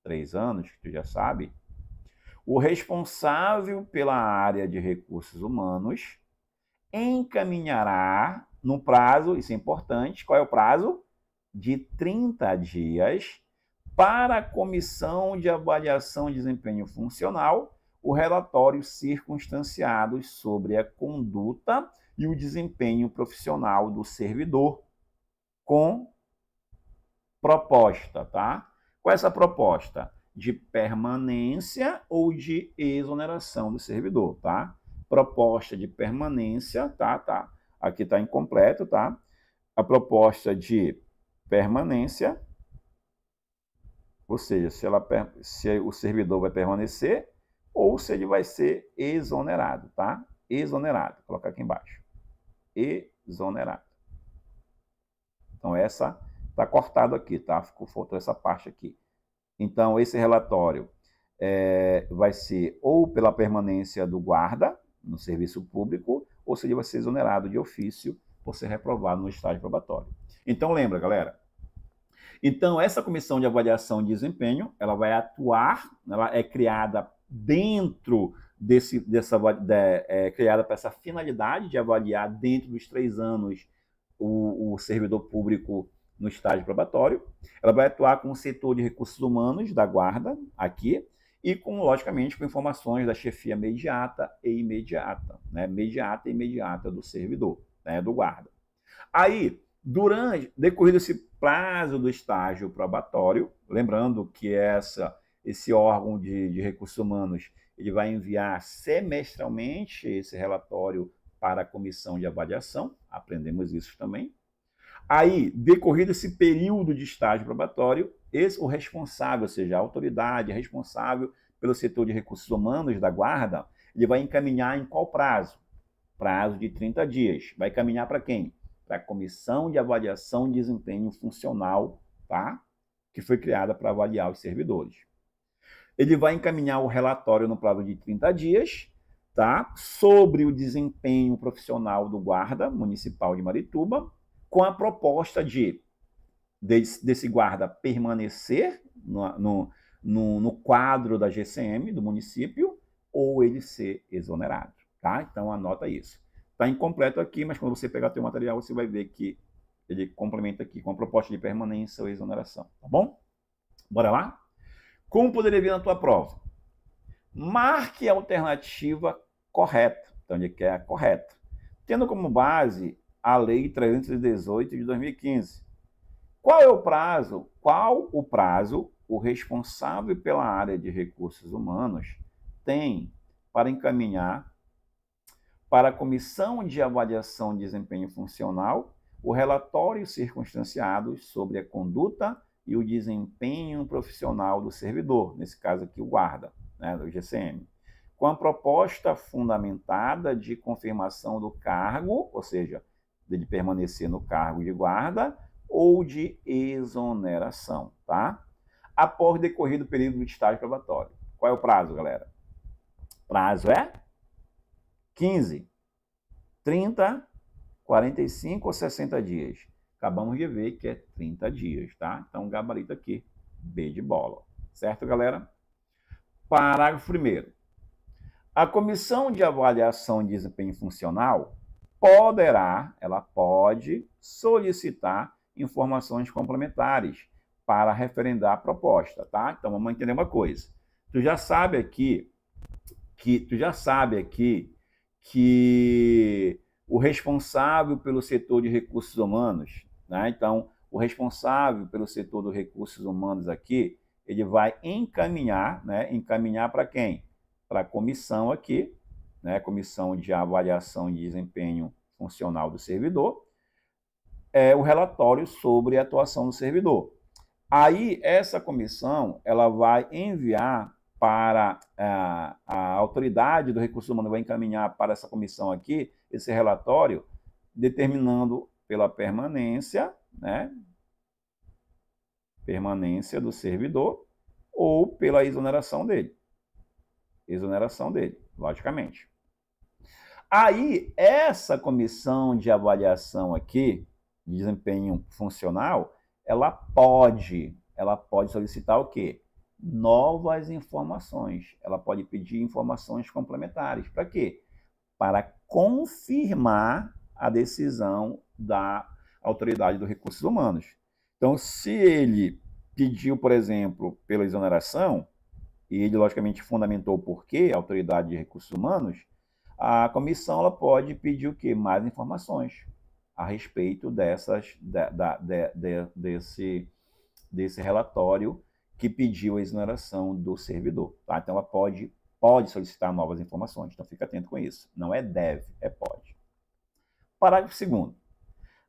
3 anos, que tu já sabe. O responsável pela área de recursos humanos encaminhará no prazo, isso é importante, qual é o prazo? De 30 dias para a Comissão de Avaliação de Desempenho Funcional o relatório circunstanciado sobre a conduta e o desempenho profissional do servidor com proposta, tá? Qual é essa proposta? De permanência ou de exoneração do servidor, tá? Proposta de permanência, tá? Aqui está incompleto, tá? A proposta de permanência, ou seja, se o servidor vai permanecer ou se ele vai ser exonerado, tá? Exonerado, vou colocar aqui embaixo. Exonerado. Então, essa está cortado aqui, tá? Faltou essa parte aqui. Então, esse relatório vai ser ou pela permanência do guarda no serviço público, ou se ele vai ser exonerado de ofício por ser reprovado no estágio probatório. Então, lembra, galera? Então, essa comissão de avaliação de desempenho, ela vai atuar, ela é criada dentro criada para essa finalidade de avaliar dentro dos 3 anos o servidor público no estágio probatório. Ela vai atuar com o setor de recursos humanos da guarda, aqui, e logicamente, com informações da chefia imediata e imediata, né? Imediata e imediata do servidor, né? Do guarda. Aí, decorrido esse prazo do estágio probatório, lembrando que esse órgão de recursos humanos ele vai enviar semestralmente esse relatório para a comissão de avaliação, aprendemos isso também. Aí, decorrido esse período de estágio probatório, o responsável, ou seja, a autoridade responsável pelo setor de recursos humanos da guarda, ele vai encaminhar em qual prazo? Prazo de 30 dias. Vai encaminhar para quem? Para a Comissão de Avaliação de Desempenho Funcional, tá? Que foi criada para avaliar os servidores. Ele vai encaminhar o relatório no prazo de 30 dias, tá? Sobre o desempenho profissional do guarda municipal de Marituba, com a proposta desse guarda permanecer no quadro da GCM do município ou ele ser exonerado, tá? Então, anota isso. Está incompleto aqui, mas quando você pegar teu material, você vai ver que ele complementa aqui com a proposta de permanência ou exoneração, tá bom? Bora lá? Como poderia vir na tua prova? Marque a alternativa correta. Então, ele quer a correta. Tendo como base a Lei 318 de 2015. Qual o prazo o responsável pela área de recursos humanos tem para encaminhar para a Comissão de Avaliação de Desempenho Funcional o relatório circunstanciado sobre a conduta e o desempenho profissional do servidor, nesse caso aqui o guarda, né, do GCM, com a proposta fundamentada de confirmação do cargo, ou seja, de permanecer no cargo de guarda, ou de exoneração, tá? Após decorrido o período de estágio probatório. Qual é o prazo, galera? Prazo é 15, 30, 45 ou 60 dias. Acabamos de ver que é 30 dias, tá? Então, gabarito aqui, B de bola. Certo, galera? Parágrafo 1º. A Comissão de Avaliação de Desempenho Funcional ela pode solicitar informações complementares para referendar a proposta, tá? Então, vamos entender uma coisa. Tu já sabe aqui que o responsável pelo setor de recursos humanos, né? Então, o responsável pelo setor dos recursos humanos aqui, ele vai encaminhar, né? Encaminhar para quem? Para a comissão aqui, né? Comissão de Avaliação de Desempenho Funcional do Servidor, o relatório sobre a atuação do servidor. Aí, essa comissão, ela vai enviar para a autoridade do recurso humano, vai encaminhar para essa comissão aqui, esse relatório, determinando pela permanência, né? Permanência do servidor ou pela exoneração dele. Exoneração dele, logicamente. Aí, essa comissão de avaliação aqui, de desempenho funcional, ela pode solicitar o quê? Novas informações. Ela pode pedir informações complementares. Para quê? Para confirmar a decisão da autoridade dos recursos humanos. Então, se ele pediu, por exemplo, pela exoneração, e ele, logicamente, fundamentou o porquê, a autoridade de recursos humanos, a comissão ela pode pedir o quê? Mais informações a respeito desse relatório que pediu a exoneração do servidor. Tá? Então, ela pode solicitar novas informações. Então, fica atento com isso. Não é deve, é pode. Parágrafo 2º.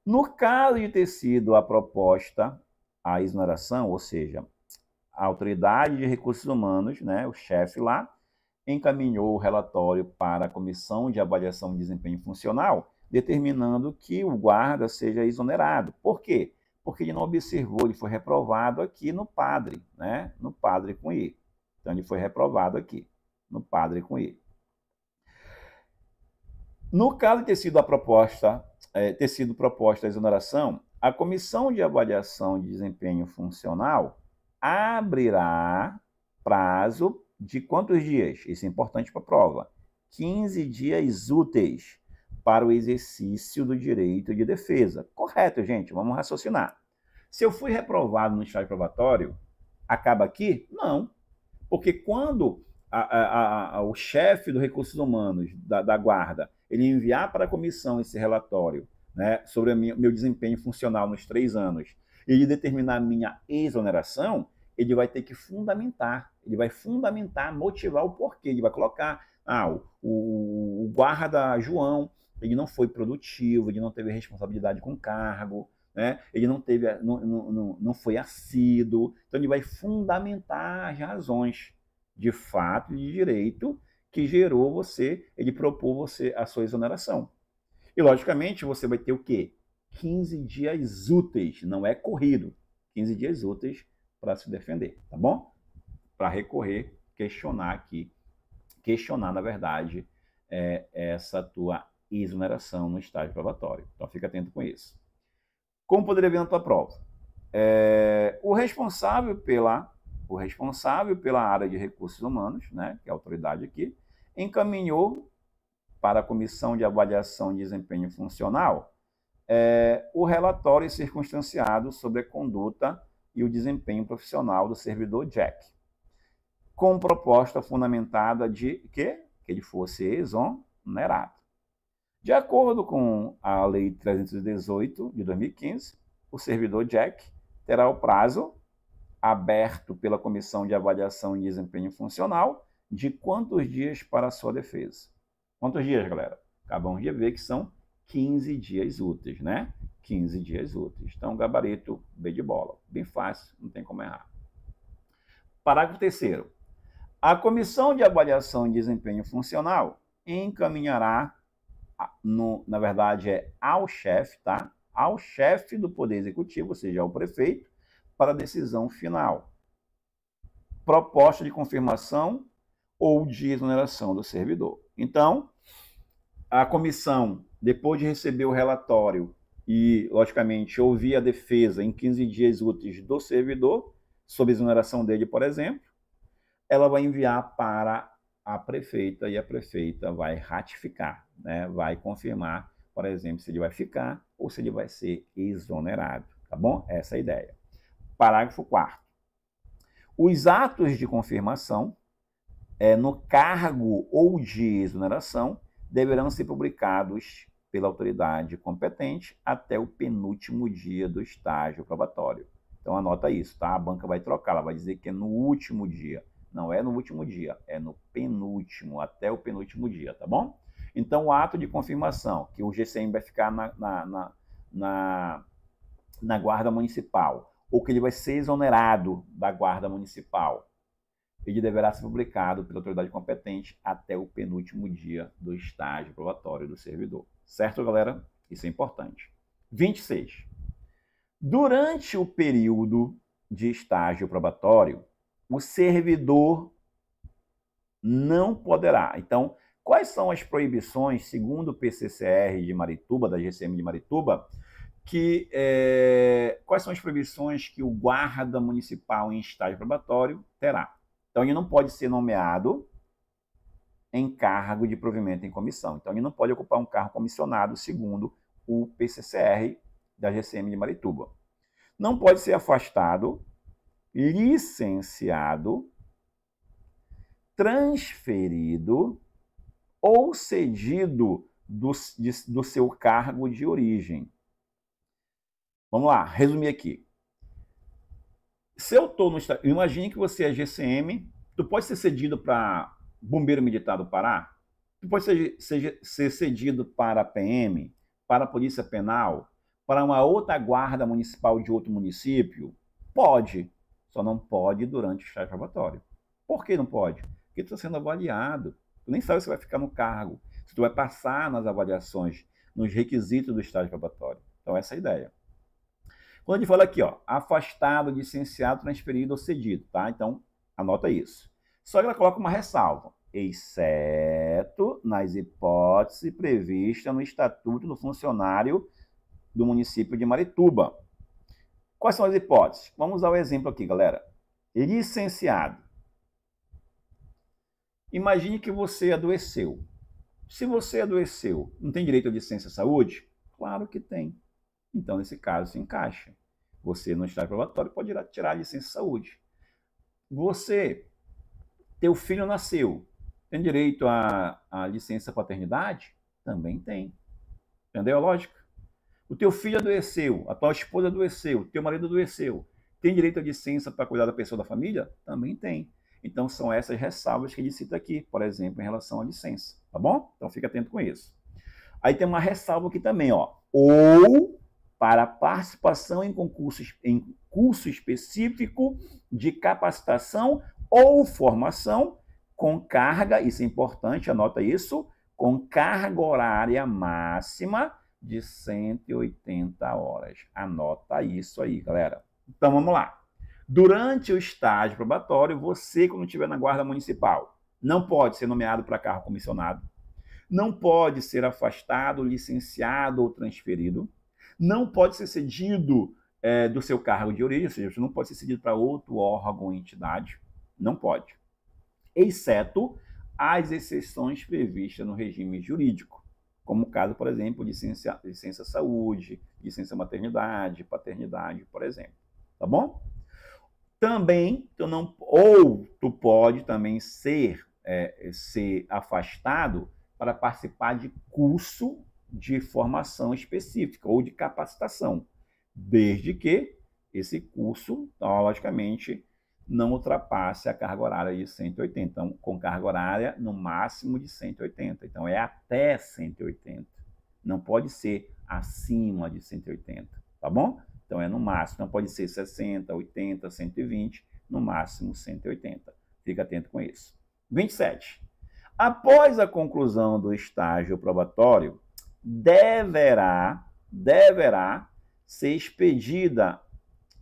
No caso de ter sido a proposta a exoneração, ou seja, a autoridade de recursos humanos, né, o chefe lá, encaminhou o relatório para a Comissão de Avaliação de Desempenho Funcional, determinando que o guarda seja exonerado. Por quê? Porque ele não observou, ele foi reprovado aqui no padre, né? No padre com I. Então, ele foi reprovado aqui, no padre com I. No caso de ter sido proposta a exoneração, a Comissão de Avaliação de Desempenho Funcional abrirá prazo de quantos dias? Isso é importante para a prova. 15 dias úteis para o exercício do direito de defesa. Correto, gente? Vamos raciocinar. Se eu fui reprovado no estágio probatório, acaba aqui? Não. Porque quando o chefe dos recursos humanos da guarda ele enviar para a comissão esse relatório, né, sobre o meu desempenho funcional nos 3 anos e ele determinar a minha exoneração, ele vai ter que fundamentar, motivar o porquê. Ele vai colocar, o guarda João, ele não foi produtivo, ele não teve responsabilidade com cargo, né? Ele não foi assíduo. Então, ele vai fundamentar as razões de fato e de direito que gerou ele propôs você a sua exoneração. E, logicamente, você vai ter o quê? 15 dias úteis, não é corrido. 15 dias úteis para se defender, tá bom? Para recorrer, questionar, na verdade, essa tua exoneração no estágio probatório. Então, fica atento com isso. Como poderia vir na tua prova? O responsável pela área de recursos humanos, né, que é a autoridade aqui, encaminhou para a Comissão de Avaliação de Desempenho Funcional o relatório circunstanciado sobre a conduta e o desempenho profissional do servidor Jack, com proposta fundamentada de que ele fosse exonerado. De acordo com a Lei 318 de 2015, o servidor Jack terá o prazo aberto pela Comissão de Avaliação e Desempenho Funcional de quantos dias para a sua defesa? Quantos dias, galera? Acabamos de ver que são 15 dias úteis, né? 15 dias úteis. Então, gabarito B de bola. Bem fácil, não tem como errar. Parágrafo 3º. A Comissão de Avaliação e Desempenho Funcional encaminhará, na verdade, ao chefe, tá? Ao chefe do Poder Executivo, ou seja, ao prefeito, para a decisão final. Proposta de confirmação ou de exoneração do servidor. Então, a comissão, depois de receber o relatório e, logicamente, ouvir a defesa em 15 dias úteis do servidor, sob exoneração dele, por exemplo, ela vai enviar para a prefeita e a prefeita vai ratificar, né? Vai confirmar, por exemplo, se ele vai ficar ou se ele vai ser exonerado, tá bom? Essa é a ideia. Parágrafo 4º. Os atos de confirmação no cargo ou de exoneração deverão ser publicados pela autoridade competente até o penúltimo dia do estágio probatório. Então, anota isso, tá? A banca vai trocar, ela vai dizer que é no último dia. Não é no último dia, é no penúltimo, até o penúltimo dia, tá bom? Então, o ato de confirmação, que o GCM vai ficar na guarda municipal, ou que ele vai ser exonerado da guarda municipal, ele deverá ser publicado pela autoridade competente até o penúltimo dia do estágio probatório do servidor. Certo, galera? Isso é importante. 26. Durante o período de estágio probatório, o servidor não poderá. Então, quais são as proibições, segundo o PCCR de Marituba, da GCM de Marituba, quais são as proibições que o guarda municipal em estágio probatório terá? Então, ele não pode ser nomeado em cargo de provimento em comissão. Então, ele não pode ocupar um cargo comissionado, segundo o PCCR da GCM de Marituba. Não pode ser afastado, licenciado, transferido ou cedido do seu cargo de origem. Vamos lá, resumir aqui. Se eu estou no estágio... Imagine que você é GCM, tu pode ser cedido para Bombeiro Militar do Pará, tu pode ser cedido para a PM, para a Polícia Penal, para uma outra guarda municipal de outro município? Pode, só não pode durante o estágio probatório. Por que não pode? Porque tu está sendo avaliado. Tu nem sabe se vai ficar no cargo, se tu vai passar nas avaliações, nos requisitos do estágio probatório. Então, essa é a ideia. Quando a gente fala aqui, ó, afastado, licenciado, transferido ou cedido, tá? Então, anota isso. Só que ela coloca uma ressalva, exceto nas hipóteses previstas no Estatuto do Funcionário do município de Marituba. Quais são as hipóteses? Vamos usar o exemplo aqui, galera. Licenciado. Imagine que você adoeceu. Se você adoeceu, não tem direito à licença saúde? Claro que tem. Então, nesse caso, se encaixa. Você, no estágio probatório, pode tirar a licença saúde. Você, teu filho nasceu, tem direito à licença paternidade? Também tem. Entendeu a lógica? O teu filho adoeceu, a tua esposa adoeceu, o teu marido adoeceu. Tem direito à licença para cuidar da pessoa da família? Também tem. Então, são essas ressalvas que ele cita aqui, por exemplo, em relação à licença. Tá bom? Então, fica atento com isso. Aí tem uma ressalva aqui também, ó. Ou para participação em curso específico de capacitação ou formação com carga, isso é importante, anota isso, com carga horária máxima de 180 horas. Anota isso aí, galera. Então, vamos lá. Durante o estágio probatório, você, quando estiver na Guarda Municipal, não pode ser nomeado para cargo comissionado, não pode ser afastado, licenciado ou transferido, não pode ser cedido do seu cargo de origem, ou seja, você não pode ser cedido para outro órgão ou entidade, não pode, exceto as exceções previstas no regime jurídico, como o caso, por exemplo, licença saúde, licença maternidade, paternidade, por exemplo, tá bom? Também, tu pode também ser afastado para participar de curso de formação específica ou de capacitação, desde que esse curso, logicamente, não ultrapasse a carga horária de 180. Então, com carga horária no máximo de 180. Então, é até 180. Não pode ser acima de 180, tá bom? Então, é no máximo. Não pode ser 60, 80, 120, no máximo 180. Fica atento com isso. 27. Após a conclusão do estágio probatório, deverá ser expedida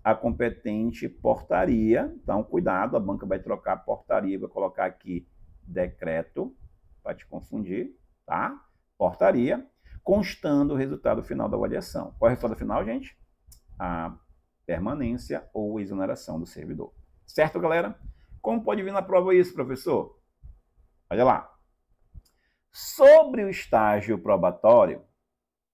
a competente portaria. Então, cuidado, a banca vai trocar portaria, vai colocar aqui decreto, para te confundir, tá? Portaria, constando o resultado final da avaliação. Qual é o resultado final, gente? A permanência ou exoneração do servidor. Certo, galera? Como pode vir na prova isso, professor? Olha lá. Sobre o estágio probatório,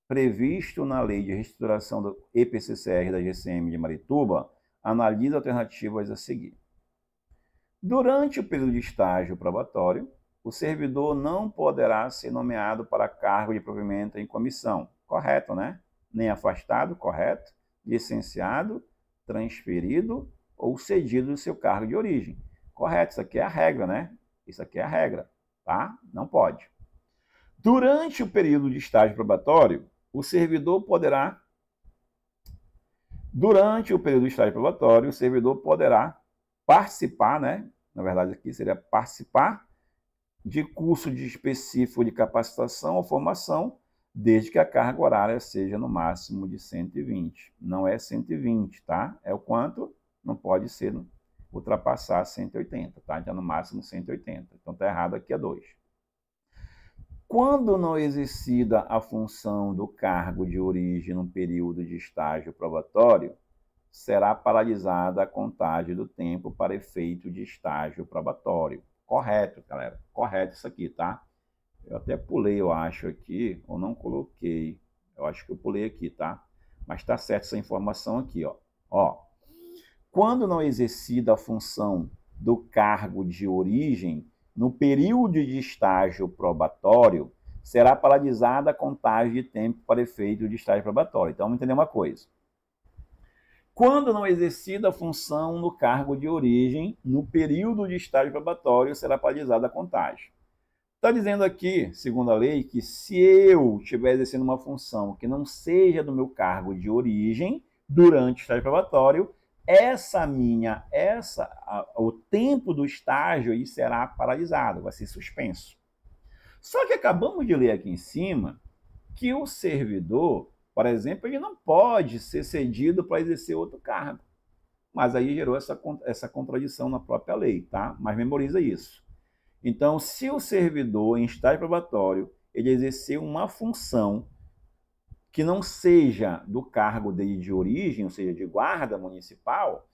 previsto na Lei de Reestruturação do EPCCR da GCM de Marituba, analisa alternativas a seguir. Durante o período de estágio probatório, o servidor não poderá ser nomeado para cargo de provimento em comissão. Correto, né? Nem afastado, correto? Licenciado, transferido ou cedido do seu cargo de origem. Correto, isso aqui é a regra, né? Isso aqui é a regra, tá? Não pode. Durante o período de estágio probatório, o servidor poderá participar, né? Na verdade, aqui seria participar de curso específico de capacitação ou formação, desde que a carga horária seja no máximo de 120. Não é 120, tá? É o quanto? Não pode ser ultrapassar 180, tá? Já no máximo 180. Então, tá errado aqui a 2. Quando não exercida a função do cargo de origem no período de estágio probatório, será paralisada a contagem do tempo para efeito de estágio probatório. Correto, galera. Correto isso aqui, tá? Eu até pulei, eu acho, aqui, ou não coloquei. Eu acho que eu pulei aqui, tá? Mas tá certo essa informação aqui, ó. Ó, quando não exercida a função do cargo de origem, no período de estágio probatório, será paralisada a contagem de tempo para efeito de estágio probatório. Então, vamos entender uma coisa. Quando não exercida a função no cargo de origem, no período de estágio probatório, será paralisada a contagem. Está dizendo aqui, segundo a lei, que se eu estiver exercendo uma função que não seja do meu cargo de origem, durante o estágio probatório, o tempo do estágio aí será paralisado, vai ser suspenso. Só que acabamos de ler aqui em cima que o servidor, por exemplo, ele não pode ser cedido para exercer outro cargo. Mas aí gerou essa contradição na própria lei, tá? Mas memoriza isso. Então, se o servidor, em estágio probatório, ele exercer uma função que não seja do cargo dele de origem, ou seja, de guarda municipal,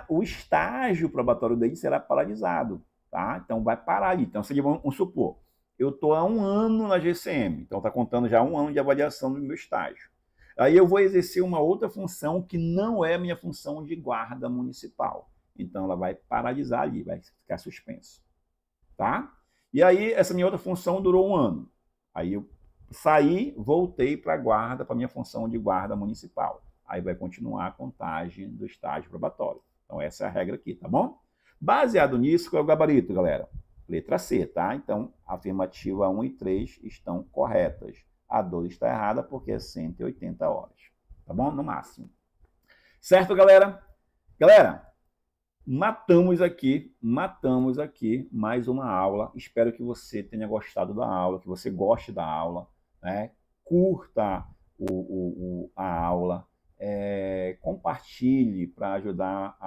o estágio probatório dele será paralisado, tá? Então, vai parar ali. Então, vamos supor, eu estou há 1 ano na GCM, então está contando já 1 ano de avaliação do meu estágio. Aí eu vou exercer uma outra função que não é minha função de guarda municipal. Então, ela vai paralisar ali, vai ficar suspenso, tá? E aí, essa minha outra função durou 1 ano. Aí eu saí, voltei para a guarda, para a minha função de guarda municipal. Aí vai continuar a contagem do estágio probatório. Então, essa é a regra aqui, tá bom? Baseado nisso, qual é o gabarito, galera? Letra C, tá? Então, a afirmativa 1 e 3 estão corretas. A 2 está errada porque é 180 horas, tá bom? No máximo. Certo, galera? Galera, matamos aqui mais uma aula. Espero que você tenha gostado da aula, que você goste da aula, né? Curta a aula, compartilhe para ajudar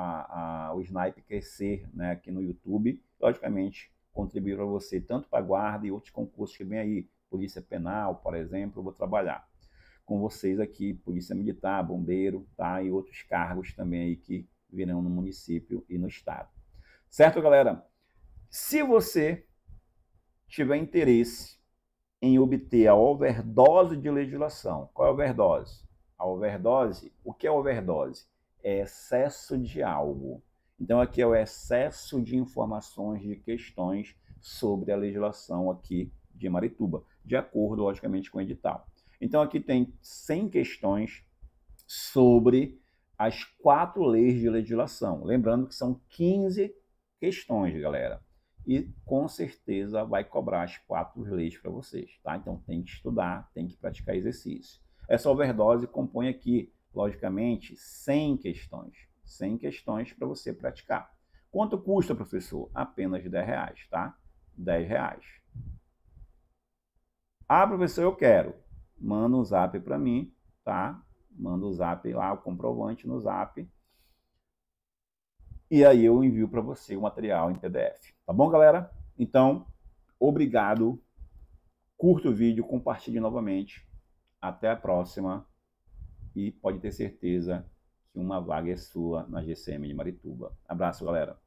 o Snipe crescer, né, aqui no YouTube. Logicamente, contribuir para você, tanto para a guarda e outros concursos que vem aí, Polícia Penal, por exemplo, eu vou trabalhar com vocês aqui, Polícia Militar, Bombeiro, tá? E outros cargos também aí que virão no município e no estado. Certo, galera? Se você tiver interesse em obter a overdose de legislação, qual é a overdose? A overdose, o que é overdose? É excesso de algo. Então, aqui é o excesso de informações, de questões sobre a legislação aqui de Marituba, de acordo, logicamente, com o edital. Então, aqui tem 100 questões sobre as 4 leis de legislação. Lembrando que são 15 questões, galera. E, com certeza, vai cobrar as 4 leis para vocês, tá? Então, tem que estudar, tem que praticar exercício. Essa overdose compõe aqui, logicamente, 100 questões. 100 questões para você praticar. Quanto custa, professor? Apenas R$10, tá? R$10. Ah, professor, eu quero. Manda um zap para mim, tá? Manda o zap lá, o comprovante no zap. E aí eu envio para você o material em PDF. Tá bom, galera? Então, obrigado. Curta o vídeo, compartilhe novamente. Até a próxima. E pode ter certeza que uma vaga é sua na GCM de Marituba. Abraço, galera.